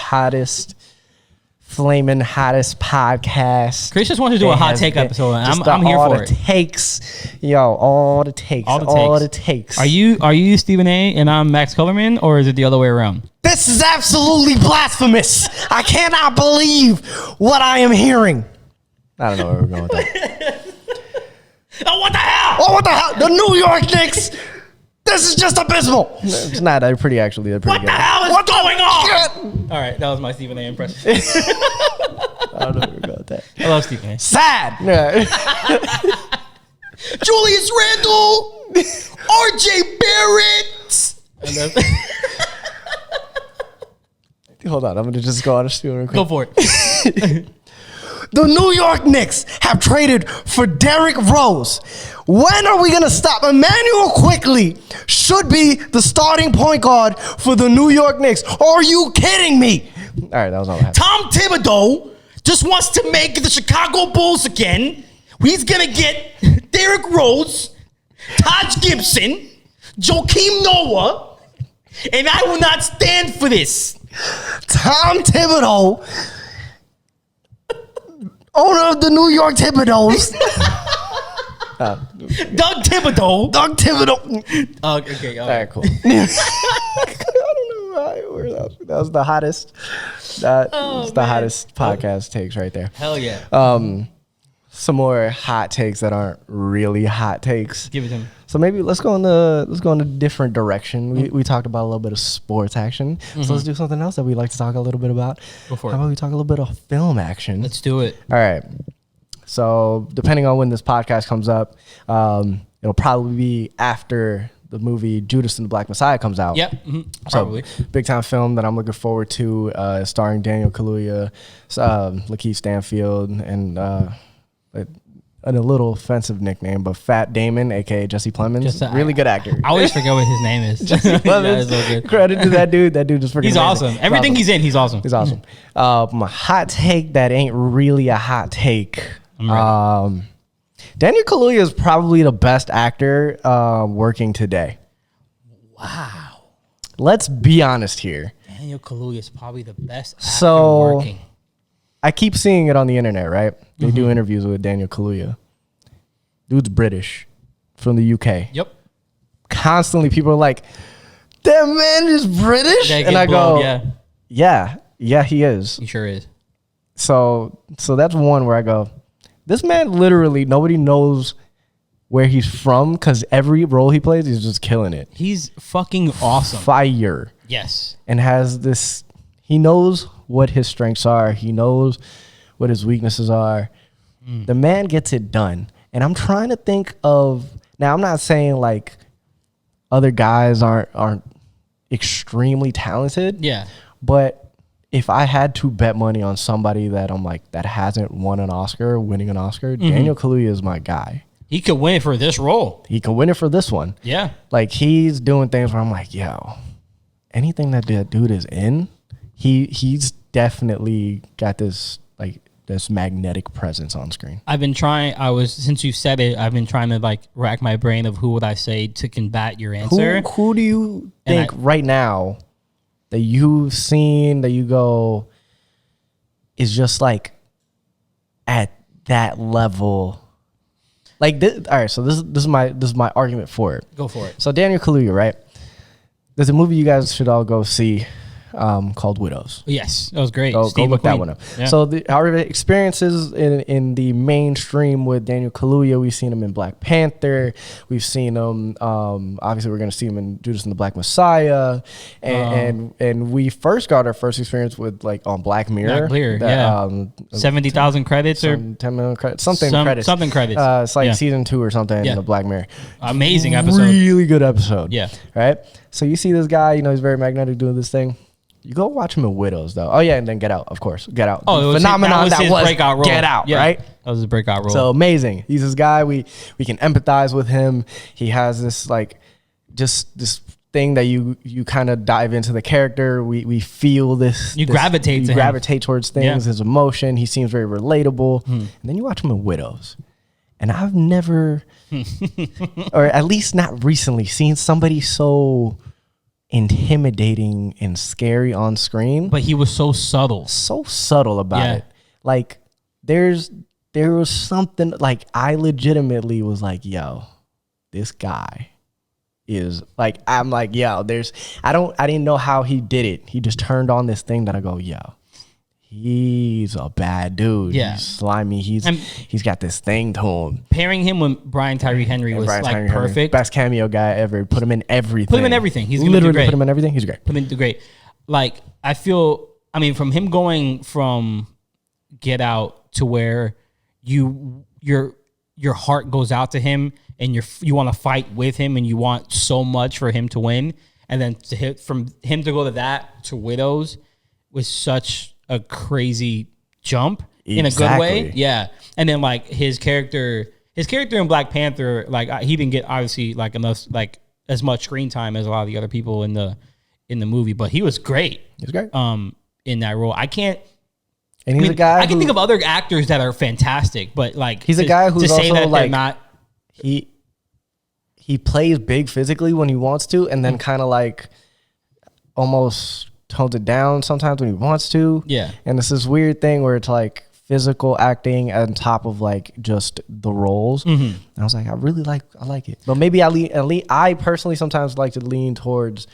S2: flaming hottest podcast.
S1: Chris just wanted to do a hot take episode, and I'm here for it.
S2: Takes, yo, all the takes, all the takes.
S1: Are you Stephen A. and I'm Max Kellerman, or is it the other way around?
S2: This is absolutely blasphemous. I cannot believe what I am hearing. I don't know where we're going with that.
S1: Oh, what the hell?
S2: Oh, what the hell? The New York Knicks. This is just abysmal. It's not. They're pretty actually. They're pretty
S1: What
S2: good.
S1: the hell is going on?
S2: Shit.
S1: All right, that was my Stephen A. impression.
S2: I don't know where we're going with that.
S1: I love Stephen A.
S2: Sad. Yeah.
S1: Julius Randle, R.J. Barrett.
S2: Hold on. I'm gonna just go on a spiel real quick.
S1: Go for it.
S2: The New York Knicks have traded for Derrick Rose. When are we going to stop? Emmanuel Quickley should be the starting point guard for the New York Knicks. Are you kidding me? All right, that was all I had.
S3: Tom Thibodeau just wants to make the Chicago Bulls again. He's going to get Derrick Rose, Taj Gibson, Joakim Noah, and I will not stand for this.
S2: Tom Thibodeau, owner of the New York Thibodeaus.
S3: Doug Thibodeau.
S2: Doug Thibodeau.
S3: Okay,
S2: All right, cool. I don't know where that was the hottest. That's the hottest podcast takes right there.
S3: Hell yeah.
S2: Some more hot takes that aren't really hot takes.
S3: Give it to him.
S2: So maybe let's go in a different direction. We talked about a little bit of sports action. So let's do something else that we like to talk a little bit about.
S3: Go for it.
S2: How about we talk a little bit of film action?
S3: Let's do it.
S2: All right. So depending on when this podcast comes up, it'll probably be after the movie Judas and the Black Messiah comes out.
S3: Yep. Probably.
S2: So, big time film that I'm looking forward to, starring Daniel Kaluuya, Lakeith Stanfield, and a little offensive nickname, but Fat Damon, aka Jesse Plemons. Really good actor.
S1: I always forget what his name is.
S2: Jesse Plemons.
S1: So good.
S2: Credit to that dude. That dude just freaking
S1: He's
S2: amazing.
S1: awesome. Everything he's in, he's awesome.
S2: He's awesome. My hot take that ain't really a hot take. Daniel Kaluuya is probably the best actor working today.
S1: Wow.
S2: Let's be honest here.
S1: Daniel Kaluuya is probably the best actor
S2: So,
S1: working.
S2: I keep seeing it on the internet, right? They do interviews with Daniel Kaluuya. Dude's British from the UK.
S1: Yep.
S2: Constantly people are like, that man is British? And I go, yeah, he is.
S1: He sure is.
S2: So that's one where I go, this man literally, nobody knows where he's from because every role he plays, he's just killing it.
S1: He's fucking awesome.
S2: Fire.
S1: Yes.
S2: And has this, he knows what his strengths are. He knows what his weaknesses are. The man gets it done. And I'm trying to think of, now I'm not saying like other guys aren't extremely talented.
S1: Yeah.
S2: But if I had to bet money on somebody that I'm like, that hasn't won an Oscar, winning an Oscar, Daniel Kaluuya is my guy.
S1: He could win it for this role.
S2: He can win it for this one.
S1: Yeah.
S2: Like he's doing things where I'm like, yo, anything that dude is in, he's definitely got this like this magnetic presence on screen.
S1: Since you said it, I've been trying to like rack my brain of who would I say to combat your answer.
S2: Who do you think right now that you've seen that you go is just like at that level? Like this, all right, so this is my argument for it.
S1: Go for it.
S2: So Daniel Kaluuya, right? There's a movie you guys should all go see called Widows.
S1: Yes, that was great.
S2: Go
S1: Steve
S2: look
S1: McQueen.
S2: that one up.
S1: Yeah.
S2: So our experiences in the mainstream with Daniel Kaluuya, we've seen him in Black Panther. We've seen him, obviously we're going to see him in Judas and the Black Messiah. And we first got our first experience with like on Black Mirror.
S1: Black Mirror,
S2: that,
S1: 70,000 credits or
S2: 10 million credits. Credits.
S1: Something credits.
S2: It's like season 2 or something in the Black Mirror.
S1: Amazing episode.
S2: Really good episode.
S1: Yeah.
S2: Right? So you see this guy, he's very magnetic doing this thing. You go watch him in Widows, though. Oh, yeah, and then Get Out, of course. Get Out.
S1: Oh,
S2: phenomenon
S1: that was his breakout role.
S2: Get Out, right?
S1: That was his breakout role.
S2: So amazing. He's this guy. We can empathize with him. He has this, like, just this thing that you kind of dive into the character. We feel this.
S1: You gravitate to him.
S2: gravitate towards things, his emotion. He seems very relatable. And then you watch him in Widows. And I've never, or at least not recently, seen somebody so intimidating and scary on screen,
S1: but he was so subtle
S2: about it. Like there was something like I legitimately was like, yo, this guy is like, I'm like, yo, I didn't know how he did it. He just turned on this thing that I go, yo, he's a bad dude.
S1: Yeah.
S2: He's slimy. He's got this thing to him.
S1: Pairing him with Brian Tyree Henry was like perfect.
S2: Best cameo guy ever. Put him in everything.
S1: He's gonna
S2: literally
S1: do great.
S2: Put him in everything. He's great.
S1: Put him in great. Like from him going from Get Out to where your heart goes out to him and you want to fight with him and you want so much for him to win, and then from him to go to that to Widows was such a crazy jump. in a good way.
S2: Exactly.
S1: Yeah. And then like his character in Black Panther, like he didn't get obviously like enough like as much screen time as a lot of the other people in the movie, but he was great.
S2: He's great.
S1: In that role. I can't.
S2: And he's a guy.
S1: I can think of other actors that are fantastic, but like
S2: he's a guy who's
S1: to say
S2: also
S1: that
S2: like
S1: they're not.
S2: He plays big physically when he wants to, and then kind of like almost tones it down sometimes when he wants to.
S1: Yeah.
S2: And it's this weird thing where it's like physical acting on top of like just the roles. And I was like, I like it. But maybe I personally sometimes like to lean towards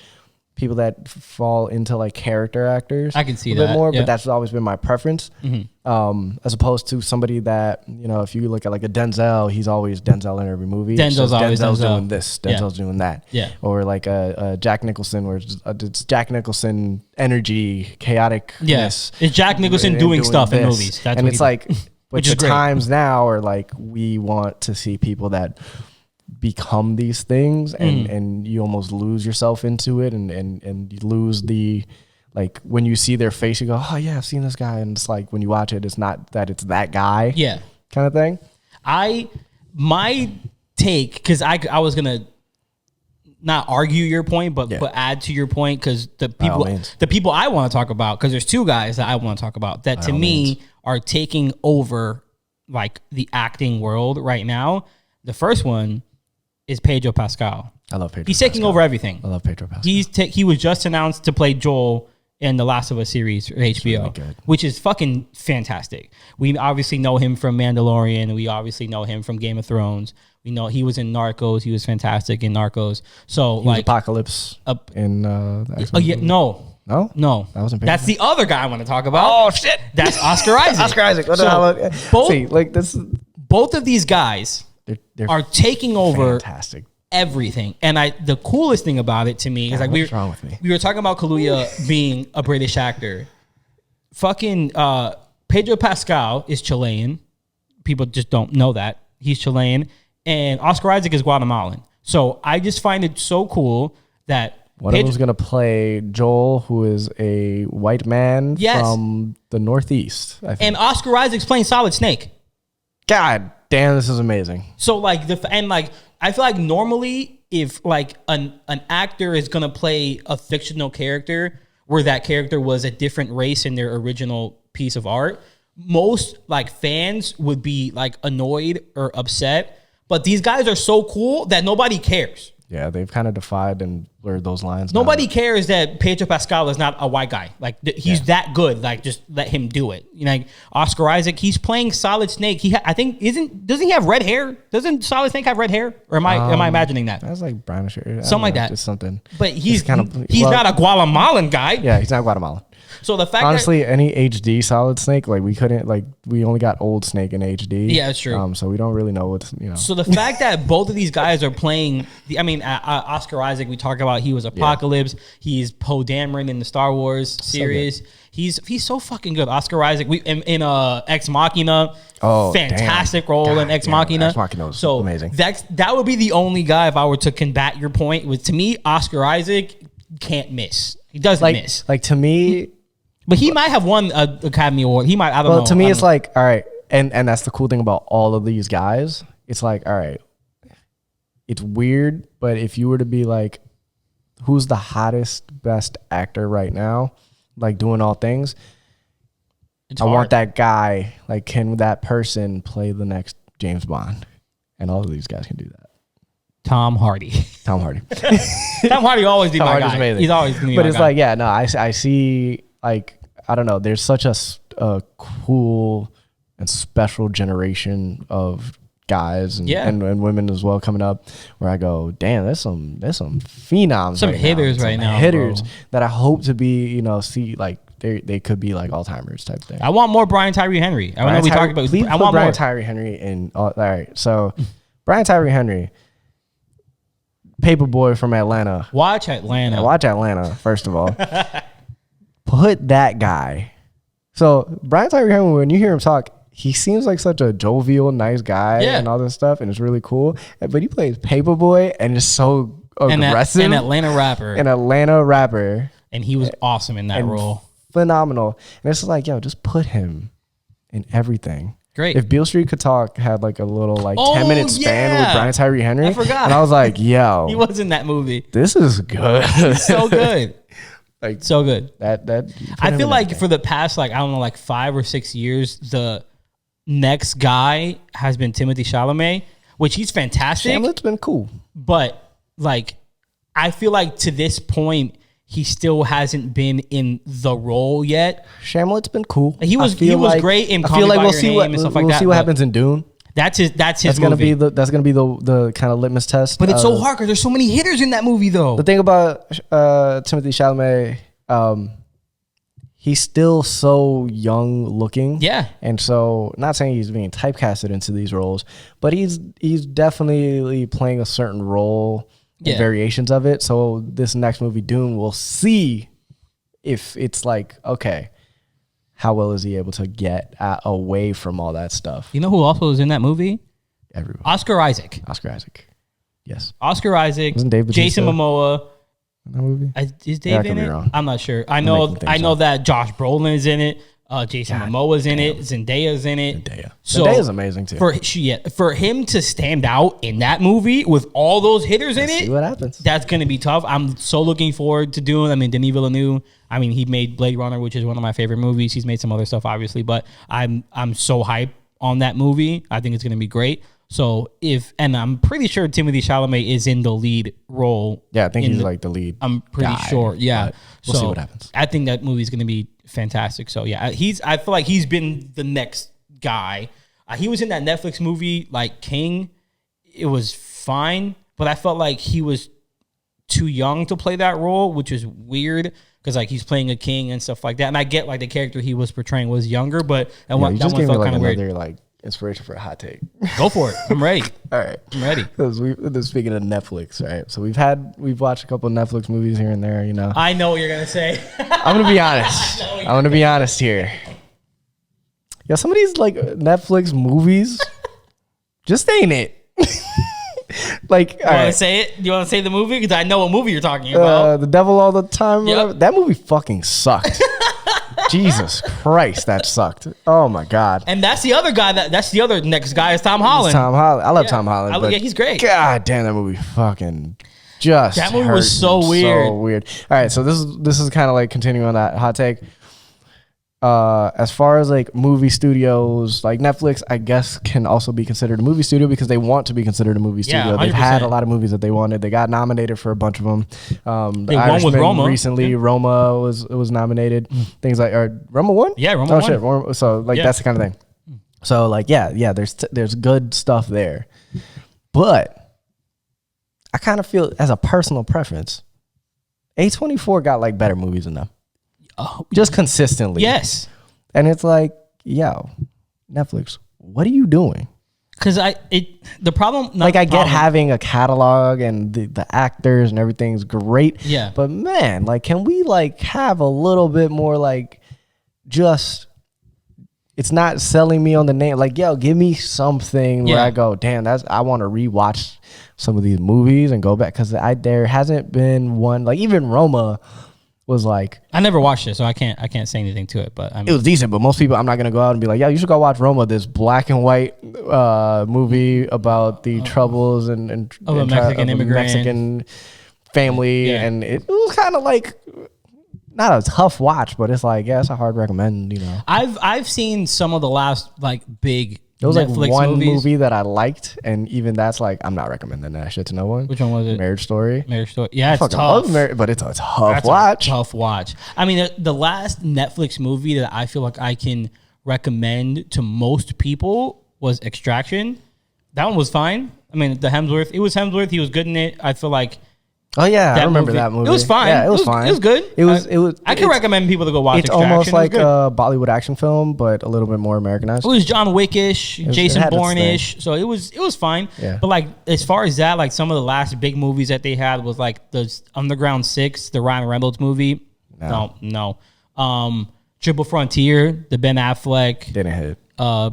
S2: people that fall into like character actors.
S1: I can see
S2: a bit
S1: that,
S2: more,
S1: yeah.
S2: but that's always been my preference. As opposed to somebody that, you know, if you look at like a Denzel, he's always Denzel in every movie. It's
S1: Denzel's
S2: just
S1: always Denzel.
S2: doing this,
S1: Yeah.
S2: Denzel's doing that.
S1: Yeah.
S2: Or like a Jack Nicholson, where it's Jack Nicholson energy, chaoticness.
S1: Yes, it's Jack Nicholson
S2: and
S1: doing stuff in
S2: this.
S1: movies. That's
S2: and
S1: what
S2: it's
S1: he
S2: like,
S1: does.
S2: but
S1: Which
S2: the
S1: is great.
S2: times now are like, we want to see people that become these things, and you almost lose yourself into it, and you lose the, like, when you see their face, you go, oh yeah, I've seen this guy. And it's like, when you watch it, it's not that it's that guy.
S1: Yeah.
S2: Kind of thing.
S1: My take, because I was gonna not argue your point, but add to your point, because the people I want to talk about, because there's two guys that I want to talk about that to me are taking over like the acting world right now. The first one is Pedro Pascal.
S2: I love Pedro.
S1: He's taking over everything.
S2: I love Pedro Pascal.
S1: He was just announced to play Joel in the Last of Us series for HBO,
S2: really good.
S1: which is fucking fantastic. We obviously know him from Mandalorian. We obviously know him from Game of Thrones. We know he was in Narcos. He was fantastic in Narcos. So
S2: He was Apocalypse in the X-Men
S1: oh yeah,
S2: movie.
S1: no,
S2: No? That wasn't Pedro.
S1: that's the other guy I want to talk about.
S2: Oh shit.
S1: That's Oscar Isaac.
S2: Oscar Isaac. What the
S1: So,
S2: hell?
S1: both-
S2: See, like this is
S1: Both of these guys
S2: they're
S1: are taking over
S2: fantastic.
S1: everything. And the coolest thing about it to me is like
S2: what's wrong with me?
S1: we were talking about Kaluuya being a British actor. Fucking Pedro Pascal is Chilean. People just don't know that. He's Chilean. And Oscar Isaac is Guatemalan. So I just find it so cool that
S2: One of them's gonna play Joel, who is a white man
S1: Yes.
S2: from the Northeast, I think.
S1: and Oscar Isaac's playing Solid Snake.
S2: God damn, this is amazing.
S1: So like I feel like normally if like an actor is gonna play a fictional character where that character was a different race in their original piece of art, most like fans would be like annoyed or upset. But these guys are so cool that nobody cares.
S2: Yeah, they've kind of defied and blurred those lines.
S1: Nobody cares that Pedro Pascal is not a white guy. Like he's that good. Like just let him do it. You know, like Oscar Isaac, he's playing Solid Snake. I think doesn't he have red hair? Doesn't Solid Snake have red hair? Or am I imagining that?
S2: That's like brownish hair.
S1: Something like that.
S2: Just something.
S1: But he's
S2: well,
S1: not a Guatemalan guy.
S2: Yeah, he's not Guatemalan.
S1: So the fact
S2: Honestly, any HD Solid Snake, like we only got old Snake in HD.
S1: Yeah, that's true.
S2: So we don't really know what's, you know.
S1: So the fact that both of these guys are playing, Oscar Isaac, we talk about, he was Apocalypse. He's Poe Dameron in the Star Wars series. He's so fucking good. Oscar Isaac, in Ex Machina, fantastic role in Ex Machina.
S2: Ex Machina was
S1: so
S2: amazing.
S1: That would be the only guy, if I were to combat your point, with to me, Oscar Isaac can't miss. He doesn't miss.
S2: Like to me.
S1: But he might have won an Academy Award. He might. I don't know.
S2: Well, to me, it's like, all right, and that's the cool thing about all of these guys. It's like, all right, it's weird, but if you were to be like, who's the hottest, best actor right now, like doing all things, I want that guy. Like, can that person play the next James Bond? And all of these guys can do that.
S1: Tom Hardy.
S2: Tom Hardy.
S1: Tom Hardy always be
S2: Tom
S1: my
S2: Hardy's
S1: guy.
S2: amazing.
S1: He's always gonna be
S2: but
S1: my
S2: it's
S1: guy.
S2: like, yeah, no, I see, like, I don't know. There's such a cool and special generation of guys and women as well coming up, where I go, damn, there's some phenoms,
S1: Some hitters right now,
S2: hitters
S1: bro.
S2: that I hope to be, you know, see, like they could be like Alzheimer's type thing.
S1: I want more Brian Tyree Henry. I know we talked about.
S2: Please
S1: I
S2: put
S1: want
S2: Brian
S1: more.
S2: Tyree Henry in. All right, so Brian Tyree Henry, Paperboy from Atlanta.
S1: Watch Atlanta.
S2: Now, watch Atlanta, first of all. Put that guy. So Brian Tyree Henry, when you hear him talk, he seems like such a jovial, nice guy and all this stuff, and it's really cool. But he plays Paperboy and is so aggressive.
S1: An Atlanta rapper.
S2: An Atlanta rapper.
S1: And he was awesome in that role.
S2: Phenomenal. And it's like, yo, just put him in everything.
S1: Great.
S2: If Beale Street Could Talk had like a little like
S1: Oh,
S2: 10-minute span
S1: yeah.
S2: with Brian Tyree Henry,
S1: I forgot.
S2: and I was like, yo,
S1: He was in that movie.
S2: this is good.
S1: So good.
S2: Like
S1: So good.
S2: that.
S1: I feel like for the past, like, I don't know, like 5 or 6 years, the next guy has been Timothée Chalamet, which he's fantastic.
S2: Hamlet's been cool.
S1: But like, I feel like to this point, he still hasn't been in the role yet.
S2: Hamlet's been cool.
S1: He was great in
S2: I
S1: Call
S2: feel
S1: Me
S2: like
S1: by
S2: we'll
S1: Your
S2: see
S1: Name
S2: what
S1: and stuff like
S2: we'll
S1: that,
S2: see what
S1: but
S2: happens in Dune.
S1: That's his
S2: That's
S1: movie.
S2: gonna be the kind of litmus test.
S3: But it's so hard because there's so many hitters in that movie, though.
S2: The thing about Timothée Chalamet, he's still so young looking.
S1: Yeah.
S2: And so, not saying he's being typecasted into these roles, but he's definitely playing a certain role and variations of it. So this next movie, Dune, we'll see if it's like, okay, how well is he able to get away from all that stuff?
S1: You know who also was in that movie?
S2: Everyone.
S1: Oscar Isaac.
S2: Oscar Isaac. Yes.
S1: Oscar Isaac.
S2: Wasn't Dave
S1: Jason
S2: Bautista
S1: Momoa.
S2: in that movie?
S1: Is
S2: Yeah, I
S1: Dave
S2: could
S1: in
S2: be
S1: it?
S2: wrong.
S1: I'm not sure. I
S2: making
S1: know
S2: things
S1: that Josh Brolin is in it. Jason Momoa's in it. Zendaya's in it.
S2: Zendaya's amazing too.
S1: For him to stand out in that movie with all those hitters in
S2: See
S1: it,
S2: what happens.
S1: that's going to be tough. I'm so looking forward to doing. I mean, Denis Villeneuve. I mean, he made Blade Runner, which is one of my favorite movies. He's made some other stuff, obviously, but I'm so hyped on that movie. I think it's going to be great. So and I'm pretty sure Timothée Chalamet is in the lead role.
S2: Yeah, I think he's like the lead.
S1: I'm pretty sure. Yeah.
S2: but we'll see what happens.
S1: I think that movie's going to be fantastic. So yeah, I feel like he's been the next guy. He was in that Netflix movie like King. It was fine, but I felt like he was too young to play that role, which is weird because like he's playing a king and stuff like that. And I get like the character he was portraying was younger, but
S2: You
S1: that
S2: just
S1: one
S2: gave me
S1: felt
S2: like
S1: kind of weird.
S2: another like inspiration for a hot take.
S1: Go for it. I'm ready.
S2: All right.
S1: I'm ready.
S2: Speaking of Netflix, right? So we've watched a couple of Netflix movies here and there, you know.
S1: I know what you're going to say.
S2: I'm gonna be honest. I'm gonna be honest here. Yeah, some of these like Netflix movies just ain't it. Like,
S1: You want to say it? You want to say the movie? Because I know what movie you're talking about.
S2: The Devil All the Time.
S1: Yep.
S2: Whatever. That movie fucking sucked. Jesus Christ, that sucked. Oh my God.
S1: And that's the other guy. That's the other next guy is Tom Holland.
S2: Tom Holland. I love Tom Holland. But
S1: yeah, he's great.
S2: God damn, that movie fucking just
S1: That movie
S2: hurt
S1: was so
S2: me.
S1: weird.
S2: So weird. All right, so this is kind of like continuing on that hot take. As far as like movie studios, like Netflix, I guess can also be considered a movie studio because they want to be considered a movie studio.
S1: Yeah,
S2: They've had
S1: 100%.
S2: a lot of movies that they wanted. They got nominated for a bunch of them.
S1: They won with
S2: Irishman
S1: Roma.
S2: recently.
S1: Yeah.
S2: Roma was nominated. Things like Roma won.
S1: Yeah, Roma
S2: oh
S1: won.
S2: shit. Roma, so like
S1: Yeah.
S2: that's the kind of thing. So like yeah, there's good stuff there, but I kind of feel as a personal preference, A24 got like better movies than them.
S1: Oh,
S2: Just consistently.
S1: yes.
S2: And it's like, yo, Netflix, what are you doing?
S1: Because the problem.
S2: Like, I get having a catalog and the actors and everything's great.
S1: Yeah.
S2: But man, like, can we like have a little bit more like just, it's not selling me on the name. Like, yo, give me something where
S1: Yeah.
S2: I go, damn, I want to rewatch some of these movies and go back. Because there hasn't been one, like even Roma was like,
S1: I never watched it, so I can't say anything to it. But I mean,
S2: it was decent, but most people, I'm not gonna go out and be like, yeah, you should go watch Roma, this black and white movie about the troubles and
S1: Of a
S2: and
S1: Mexican immigrant.
S2: Mexican family,
S1: Yeah.
S2: and it was kind of like not a tough watch, but it's like, yeah, it's a hard recommend, you know.
S1: I've seen some of the last like big
S2: There was
S1: Netflix
S2: like one
S1: movies.
S2: movie that I liked, and even that's like, I'm not recommending that shit to no one.
S1: Which one was it?
S2: Marriage Story.
S1: Marriage Story. Yeah, it's
S2: Fucking
S1: tough.
S2: love Marriage, but it's a tough
S1: That's
S2: watch.
S1: A tough watch. I mean, the last Netflix movie that I feel like I can recommend to most people was Extraction. That one was fine. I mean, the Hemsworth. It was Hemsworth. He was good in it. I feel like
S2: Oh yeah, I
S1: that
S2: remember that movie.
S1: It was fine.
S2: Yeah, it was fine.
S1: It was good.
S2: It was.
S1: I can recommend people to go watch
S2: It's
S1: Extraction.
S2: almost like
S1: it was
S2: a Bollywood action film, but a little bit more Americanized.
S1: good. It was John Wickish,
S2: it
S1: Jason
S2: had its
S1: Bourne-ish. So it was fine.
S2: Yeah.
S1: But like as far as that, like some of the last big movies that they had was like the Underground 6, the Ryan Reynolds movie. No. Triple Frontier, the Ben Affleck,
S2: Didn't hit.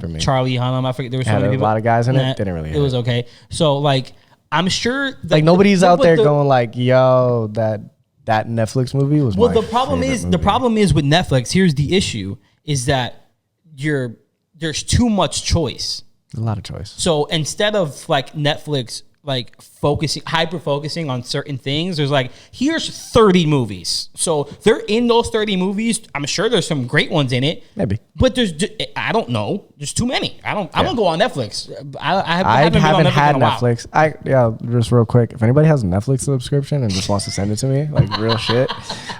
S2: me.
S1: Charlie Hunnam. I forget there were so
S2: Had
S1: many
S2: a
S1: people.
S2: lot of guys in it.
S1: Nah,
S2: Didn't really
S1: It
S2: hit.
S1: was okay. So like I'm sure
S2: Like nobody's out there
S1: the,
S2: going like, "Yo, that Netflix movie was."
S1: Well,
S2: my
S1: the problem
S2: favorite
S1: is
S2: movie.
S1: with Netflix. Here's the issue: is that you're there's too much choice.
S2: A lot of choice.
S1: So instead of like Netflix like hyper focusing on certain things, there's like, here's 30 movies. So they're in those 30 movies. I'm sure there's some great ones in it.
S2: Maybe.
S1: But I don't know. There's too many. I don't go on Netflix. I
S2: haven't had
S1: in a while.
S2: Netflix. Just real quick, if anybody has a Netflix subscription and just wants to send it to me, like real shit,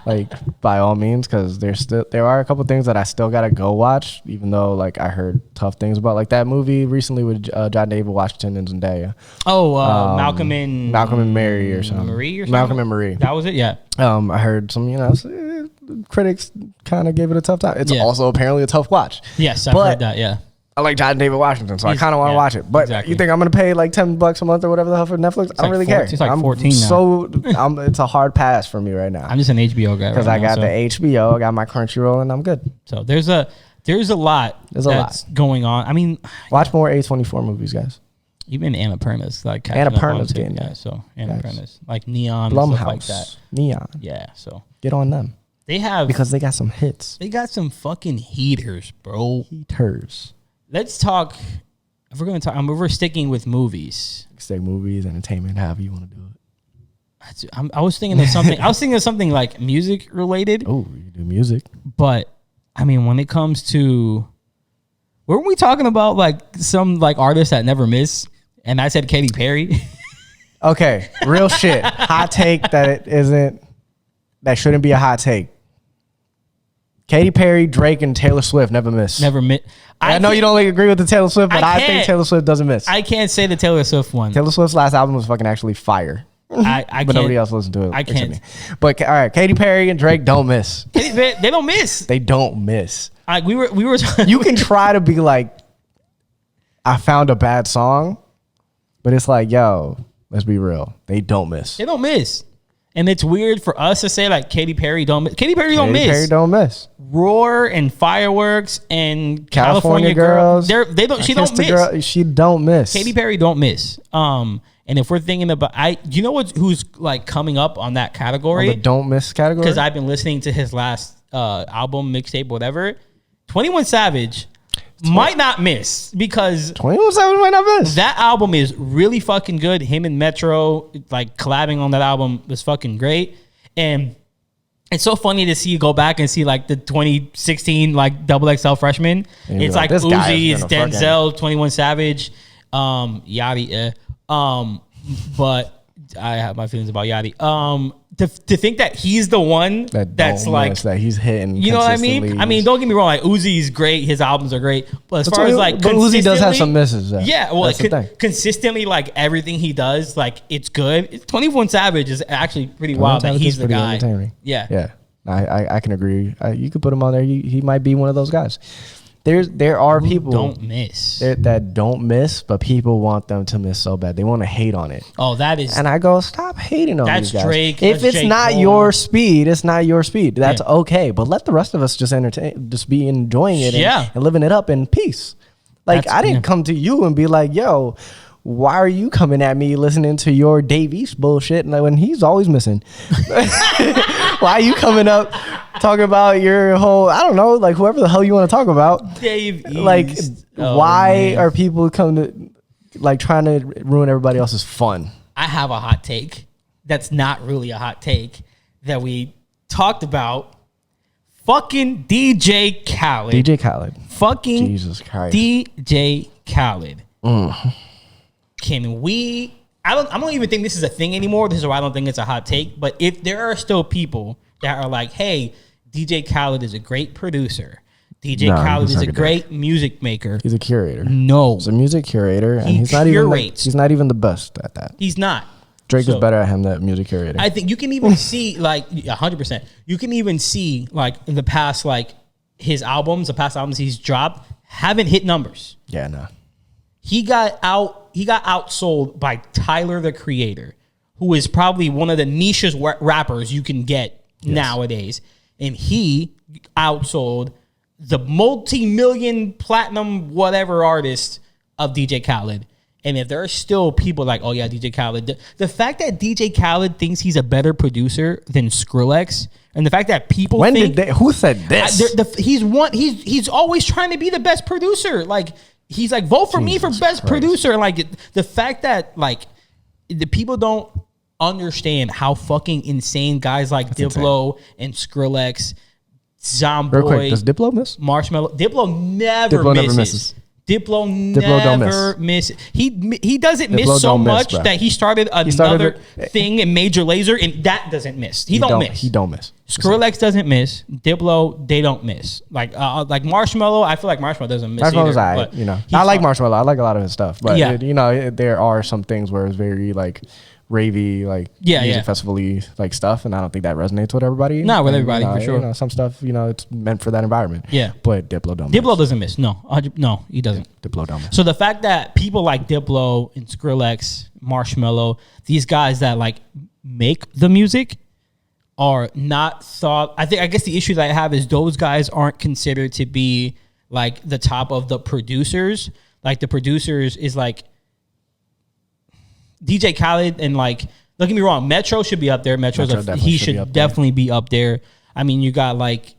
S2: like by all means, because there are a couple things that I still gotta go watch, even though like I heard tough things about, like that movie recently with John David Washington and Zendaya.
S1: Oh, Malcolm and
S2: Mary or something.
S1: Marie or something?
S2: Malcolm and Marie.
S1: That was it. Yeah.
S2: I heard some, critics kind of gave it a tough time. It's also apparently a tough watch.
S1: Yes, I've heard that. Yeah.
S2: I like John David Washington, so I kind of want to watch it. But
S1: exactly.
S2: You think I'm going to pay like $10 a month or whatever the hell for Netflix? I don't really care.
S1: It's like 14 now.
S2: It's a hard pass for me right now.
S1: I'm just an HBO guy
S2: because I got the HBO, I got my Crunchyroll, and I'm good.
S1: So there's a lot that's going on. I mean,
S2: watch more A24 movies, guys.
S1: Even Annapurna's like
S2: Annapurna's getting that.
S1: So Annapurna's like Neon,
S2: Blumhouse,
S1: stuff like that.
S2: Neon.
S1: Yeah. So
S2: get on them.
S1: They have
S2: because they got some hits.
S1: They got some fucking heaters, bro.
S2: Heaters. Let's
S1: talk. If we're gonna talk, we're sticking with movies.
S2: Stick movies, entertainment, however you want to do it.
S1: I was thinking of something. I was thinking of something like music related.
S2: Oh, you do music,
S1: but I mean, when it comes to, weren't we talking about like some like artists that never miss? And I said Katy Perry.
S2: Okay, real shit. Hot take that shouldn't be a hot take. Katy Perry, Drake, and Taylor Swift never miss.
S1: Never miss.
S2: I know you don't like agree with the Taylor Swift, but I think Taylor Swift doesn't miss.
S1: I can't say the Taylor Swift one.
S2: Taylor Swift's last album was fucking actually fire.
S1: But
S2: nobody else listened to it.
S1: I can't.
S2: Me. But all right, Katy Perry and Drake don't miss.
S1: They don't miss.
S2: They don't miss.
S1: We were.
S2: You can try to be like, I found a bad song, but it's like, yo, let's be real. They don't miss.
S1: They don't miss. And it's weird for us to say like Katy Perry don't miss. Katy Perry don't miss.
S2: Katy Perry don't miss.
S1: Roar and Fireworks and California Girls. They don't. She don't miss.
S2: She don't miss.
S1: Katy Perry don't miss. And if we're thinking about, you know who's like coming up on that category?
S2: The don't miss category.
S1: Because I've been listening to his last album, mixtape, whatever. 21 Savage might not miss because
S2: 21 Savage might not miss.
S1: That album is really fucking good. Him and Metro like collabing on that album was fucking great. And it's so funny to see you go back and see like the 2016 like XXL freshman. It's like Uzi, it's Denzel, 21 Savage, Yachty. But I have my feelings about Yachty. To think that he's the one that's like
S2: that he's hitting,
S1: you know what I mean? I mean, don't get me wrong. Like Uzi's great, his albums are great, but as far as like,
S2: but Uzi does have some misses. Though.
S1: Yeah, well, consistently, like everything he does, like it's good. 21 Savage is actually pretty wild. That he's the guy. Yeah.
S2: I can agree. You could put him on there. He might be one of those guys. There are people
S1: don't miss
S2: that don't miss, but people want them to miss so bad. They want to hate on it.
S1: Oh, that is.
S2: And I go, stop hating on these guys.
S1: Drake.
S2: If it's not your speed, it's not your speed. That's okay. But let the rest of us just be enjoying it and living it up in peace. Like I didn't come to you and be like, yo, why are you coming at me listening to your Dave East bullshit when he's always missing? Why are you coming up talking about your whole, I don't know, like whoever the hell you want to talk about?
S1: Dave East.
S2: Like, why are people coming to, like, trying to ruin everybody else's fun?
S1: I have a hot take that's not really a hot take that we talked about. Fucking DJ Khaled.
S2: DJ Khaled.
S1: Fucking
S2: Jesus Christ.
S1: DJ Khaled. Can we? I don't even think this is a thing anymore. This is why I don't think it's a hot take. But if there are still people that are like, "Hey, DJ Khaled is a great producer. DJ Khaled is a great music maker.
S2: He's a curator.
S1: No,
S2: he's a music curator, and he's not even the best at that.
S1: He's not.
S2: Drake is better at him than music curator.
S1: I think you can even see like 100%. You can even see like in the past, like his albums, the past albums he's dropped haven't hit numbers.
S2: Yeah, no.
S1: He got outsold by Tyler the Creator, who is probably one of the nichest rappers you can get nowadays. And he outsold the multi-million platinum whatever artist of DJ Khaled. And if there are still people like, oh yeah, DJ Khaled, the fact that DJ Khaled thinks he's a better producer than Skrillex, and the fact that people
S2: who said this?
S1: He's always trying to be the best producer. Like he's like, vote for me for best producer. Like the fact that like the people don't understand how fucking insane guys like Diplo and Skrillex, Zomboy.
S2: Real quick, does Diplo miss?
S1: Marshmello. Diplo never misses. Diplo never misses. He doesn't miss so much that he started another thing in Major Lazer, and that doesn't miss. He don't miss.
S2: He don't miss.
S1: Skrillex doesn't miss. Diplo, they don't miss. Like Marshmello, I feel like Marshmello doesn't miss
S2: Marshmellow's
S1: either.
S2: you know, I like Marshmello. I like a lot of his stuff, but
S1: Yeah.
S2: you know, there are some things where it's very like ravey, like music festival-y like stuff, and I don't think that resonates with everybody.
S1: Not with everybody,
S2: you know,
S1: for sure.
S2: You know, some stuff, you know, it's meant for that environment.
S1: Yeah.
S2: But Diplo don't
S1: Diplo
S2: miss.
S1: doesn't miss. No, he doesn't.
S2: Diplo don't miss.
S1: So the fact that people like Diplo and Skrillex, Marshmello, these guys that like make the music are not thought. I guess the issue that I have is those guys aren't considered to be like the top of the producers. Like the producers is like DJ Khaled and like, don't get me wrong, Metro should be up there. He should definitely be up there. I mean, you got like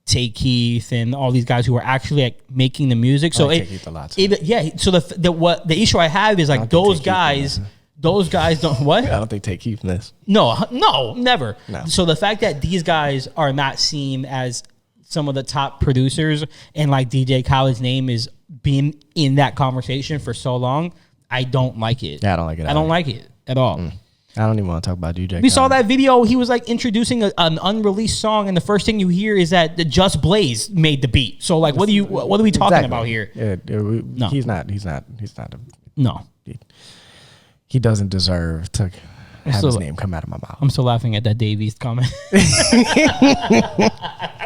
S1: Tay Keith and all these guys who are actually like making the music. So So the issue I have is like those guys don't what?
S2: I don't think Tay Keith miss.
S1: No, never.
S2: No.
S1: So the fact that these guys are not seen as some of the top producers and like DJ Khaled's name is being in that conversation for so long, I don't like it.
S2: Yeah, I don't like it.
S1: I don't like it at all.
S2: I don't even want to talk about DJ.
S1: We saw that video. He was like introducing an unreleased song, and the first thing you hear is that the Just Blaze made the beat. So like, what are we talking about here?
S2: Yeah,
S1: No.
S2: He's not.
S1: No.
S2: He doesn't deserve to have his name come out of my mouth.
S1: I'm still laughing at that Davies comment. I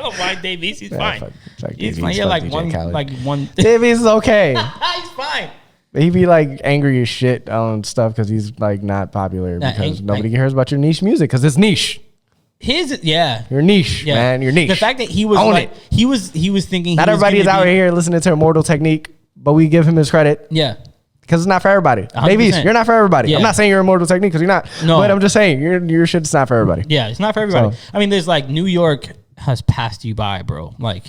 S1: don't mind Davies. He's fine. He's fine. Yeah, like one.
S2: Davies is okay.
S1: He's fine.
S2: He be like angry as shit on stuff because he's like not popular because nobody cares about your niche music because it's niche. Your niche, man. Your niche.
S1: The fact that he was he was thinking
S2: not everybody is out here listening to Immortal Technique, but we give him his credit.
S1: Yeah.
S2: Because it's not for everybody.
S1: 100%.
S2: Davies, you're not for everybody.
S1: Yeah.
S2: I'm not saying you're Immortal Technique because you're not.
S1: No.
S2: But I'm just saying your shit's not for everybody.
S1: Yeah, it's not for everybody. So, I mean, there's like New York has passed you by, bro. Like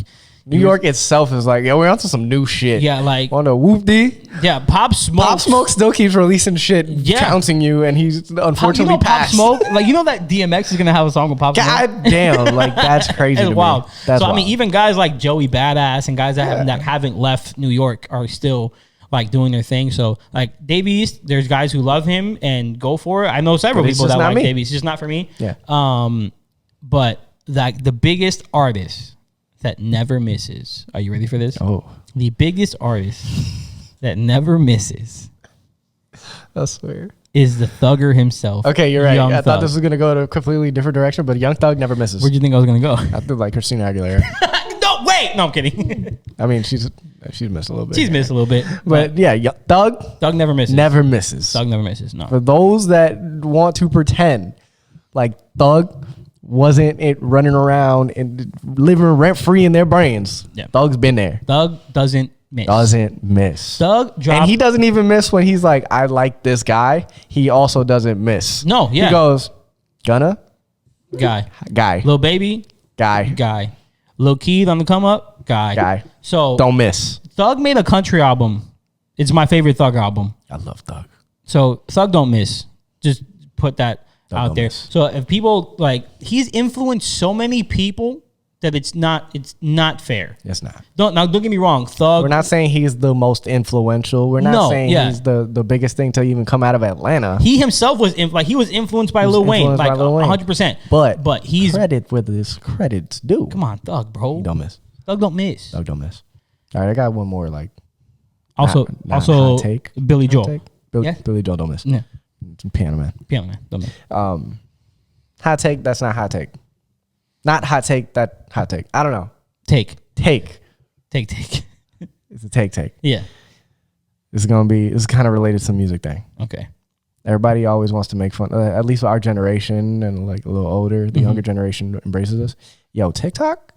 S2: New York itself is like, yo, we're onto some new shit.
S1: Yeah, like
S2: on the Whoop-dee.
S1: Yeah, Pop Smoke.
S2: Pop Smoke still keeps releasing shit, trouncing you, and he's unfortunately passed.
S1: Pop Smoke, like you know that DMX is gonna have a song with Pop Smoke.
S2: God damn, like that's crazy.
S1: It's wild.
S2: That's wild.
S1: I mean, even guys like Joey Badass and guys that haven't left New York are still like doing their thing. So like Davies, there's guys who love him and go for it. I know several people that like Davies. It's just not for me.
S2: Yeah.
S1: But like the biggest artist that never misses. Are you ready for this?
S2: Oh.
S1: The biggest artist that never misses.
S2: I swear.
S1: Is the Thugger himself.
S2: Okay, you're right.
S1: Young
S2: I thought
S1: Thug.
S2: this was going to go to a completely different direction, but Young Thug never misses.
S1: Where'd you think I was going to go?
S2: I feel like Christina Aguilera.
S1: No, wait. No, I'm kidding.
S2: I mean, she's missed a little bit.
S1: She's missed a little bit.
S2: But yeah,
S1: Thug never misses.
S2: Never misses.
S1: Thug never misses, no.
S2: For those that want to pretend like Thug wasn't it running around and living rent free in their brains.
S1: Yeah.
S2: Thug's been there.
S1: Thug doesn't miss.
S2: Doesn't miss.
S1: Thug dropped.
S2: And he doesn't even miss when he's like, I like this guy. He also doesn't miss.
S1: No, yeah.
S2: He goes, Gunna.
S1: Guy.
S2: Lil
S1: Baby.
S2: Guy.
S1: Lil Keith on the come up. Guy. So
S2: don't miss.
S1: Thug made a country album. It's my favorite Thug album.
S2: I love Thug.
S1: So Thug don't miss. Just put that out there. Miss. So if people like, he's influenced so many people that it's not fair.
S2: It's not.
S1: Don't get me wrong. Thug.
S2: We're not saying he's the most influential. We're not saying he's the biggest thing to even come out of Atlanta.
S1: He himself was he was influenced by Lil Wayne, like 100%. But he's
S2: credit where this credit's due.
S1: Come on, Thug, bro.
S2: He don't miss.
S1: Thug don't miss.
S2: Thug don't miss. All right, I got one more like.
S1: Also,
S2: hot take.
S1: Billy Joel.
S2: Billy Joel don't miss.
S1: Yeah.
S2: Piano Man.
S1: Don't miss.
S2: Hot take. That's not hot take. Not hot take. That hot take. I don't know.
S1: Take.
S2: It's a take.
S1: Yeah.
S2: This is kind of related to the music thing.
S1: Okay.
S2: Everybody always wants to make fun. At least our generation and like a little older, the younger generation embraces this. Yo, TikTok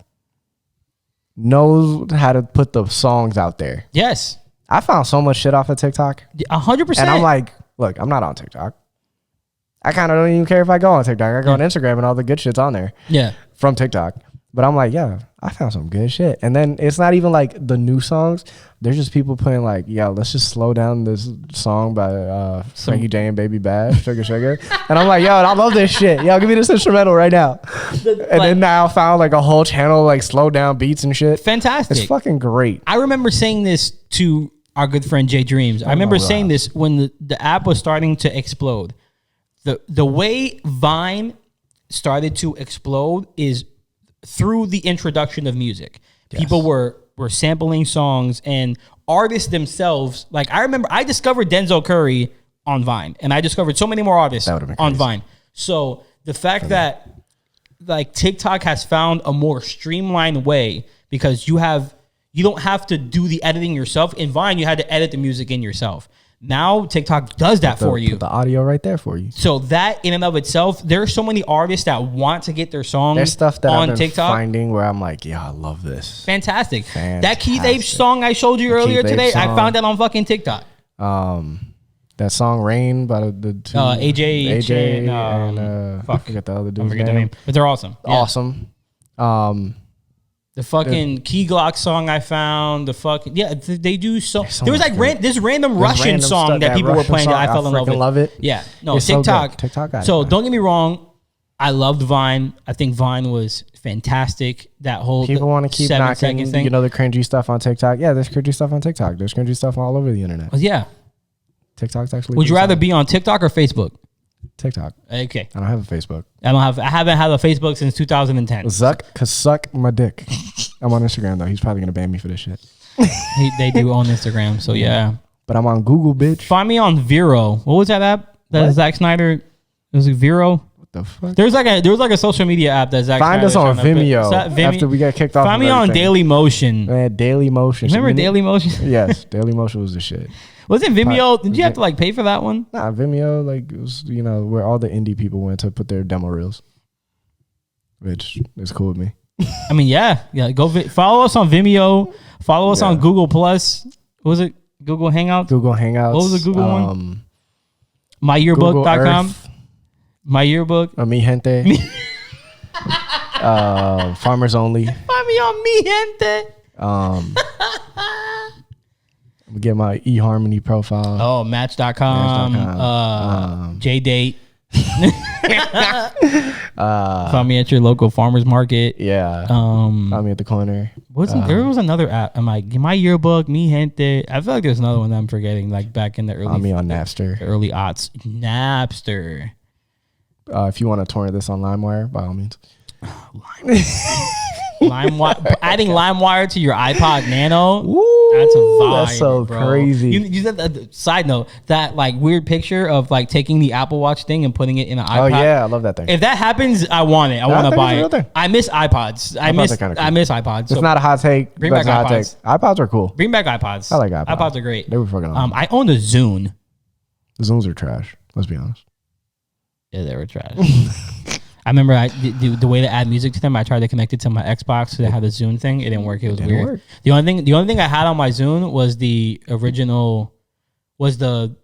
S2: knows how to put the songs out there.
S1: Yes.
S2: I found so much shit off of TikTok.
S1: 100%.
S2: And I'm like, look, I'm not on TikTok. I kind of don't even care if I go on TikTok. I go on Instagram and all the good shit's on there.
S1: Yeah.
S2: From TikTok. But I'm like, yeah, I found some good shit. And then it's not even like the new songs. There's just people putting like, yo, let's just slow down this song by Frankie J and Baby Bash, Sugar Sugar. And I'm like, yo, I love this shit. Yo, give me this instrumental right now. And then now I found like a whole channel like slow down beats and shit.
S1: Fantastic.
S2: It's fucking great.
S1: I remember saying this to our good friend Jay Dreams. I remember saying this when the app was starting to explode. The way Vine started to explode is through the introduction of music. Yes. People were sampling songs and artists themselves. Like I remember I discovered Denzel Curry on Vine and I discovered so many more artists on Vine. So the fact that like TikTok has found a more streamlined way because you don't have to do the editing yourself. In Vine, you had to edit the music in yourself. Now TikTok does that for you.
S2: Put the audio right there for you.
S1: So that in and of itself, there are so many artists that want to get their songs
S2: There's stuff that
S1: on
S2: I've been
S1: TikTok.
S2: Finding where I'm like, yeah, I love this.
S1: Fantastic. That Keith Apes song I showed you earlier today, I found that on fucking TikTok.
S2: That song Rain by the two
S1: AJ
S2: and
S1: fuck,
S2: I forget the other dude's
S1: I forget their name, but they're awesome. Yeah.
S2: Awesome.
S1: The fucking Key Glock song I found. The fucking they do so. There was like this random Russian song that people were playing that I fell in love with.
S2: Love it.
S1: Yeah, no,
S2: it's
S1: TikTok.
S2: So TikTok.
S1: So don't get me wrong, I loved Vine. I think Vine was fantastic. That whole
S2: people want to keep
S1: 7
S2: knocking,
S1: second thing.
S2: you know, the cringy stuff on TikTok. Yeah, there's cringy stuff on TikTok. There's cringy stuff all over the internet.
S1: Yeah,
S2: TikTok's actually.
S1: Would you rather be on TikTok or Facebook?
S2: TikTok.
S1: Okay.
S2: I don't have a Facebook.
S1: I haven't had a Facebook since 2010.
S2: Suck my dick. I'm on Instagram though. He's probably gonna ban me for this shit.
S1: They do own Instagram, so yeah.
S2: But I'm on Google, bitch.
S1: Find me on Vero. What was that app? That Zack Snyder. It was like Vero.
S2: What the fuck?
S1: There was like a social media app that Zack
S2: Find
S1: Snyder
S2: us on Vimeo after we got kicked off.
S1: Find me on Daily Motion.
S2: Man, Daily Motion.
S1: Remember Daily Motion?
S2: Yes, Daily Motion was the shit.
S1: Wasn't Vimeo? Did you have to like pay for that one?
S2: Nah, Vimeo like it was, you know, where all the indie people went to put their demo reels, which is cool with me.
S1: I mean, yeah. Go follow us on Vimeo. Follow us on Google Plus. What was it? Google Hangouts.
S2: Google Hangouts.
S1: What was the Google one? MyYearbook.com. My Yearbook.
S2: Mi Gente. Farmers Only.
S1: Find me on Mi Gente.
S2: Get my eHarmony profile.
S1: Oh, Match.com. JDate. Find me at your local farmer's market.
S2: Yeah. Find me at the corner.
S1: There was another app. I'm like, My Yearbook, Mi Gente. I feel like there's another one that I'm forgetting, like back in the early.
S2: Find me on Napster.
S1: Early aughts. Napster.
S2: If you want to torrent this on LimeWire, by all means.
S1: LimeWire, adding LimeWire to your iPod Nano.
S2: Woo,
S1: that's a vibe.
S2: That's so
S1: bro.
S2: crazy.
S1: You said that, side note, that like weird picture of like taking the Apple Watch thing and putting it in an iPod.
S2: Oh yeah, I love that thing.
S1: If that happens, I want it. I want to buy it. I miss iPods. I miss iPods.
S2: It's not a hot take.
S1: Bring back iPods.
S2: iPods are cool.
S1: Bring back iPods.
S2: I like iPods.
S1: iPods are great.
S2: They were fucking awesome.
S1: I owned a Zune.
S2: The Zunes are trash. Let's be honest.
S1: Yeah, they were trash. I remember the way to add music to them. I tried to connect it to my Xbox to have the Zune thing. It didn't work. It was weird. The only thing I had on my Zune was the original, Wu-Tang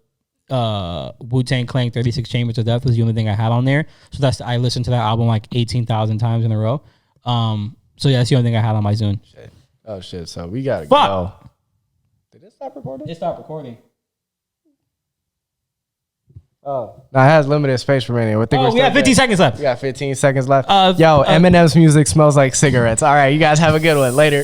S1: Clan 36 Chambers of Death was the only thing I had on there. So I listened to that album like 18,000 times in a row. So yeah, that's the only thing I had on my Zune.
S2: Shit. Oh shit! So we gotta go. Did it stop recording?
S1: It stopped recording.
S2: Oh, now it has limited space remaining.
S1: We have 15 seconds left.
S2: We got 15 seconds left. Eminem's music smells like cigarettes. All right, you guys have a good one. Later.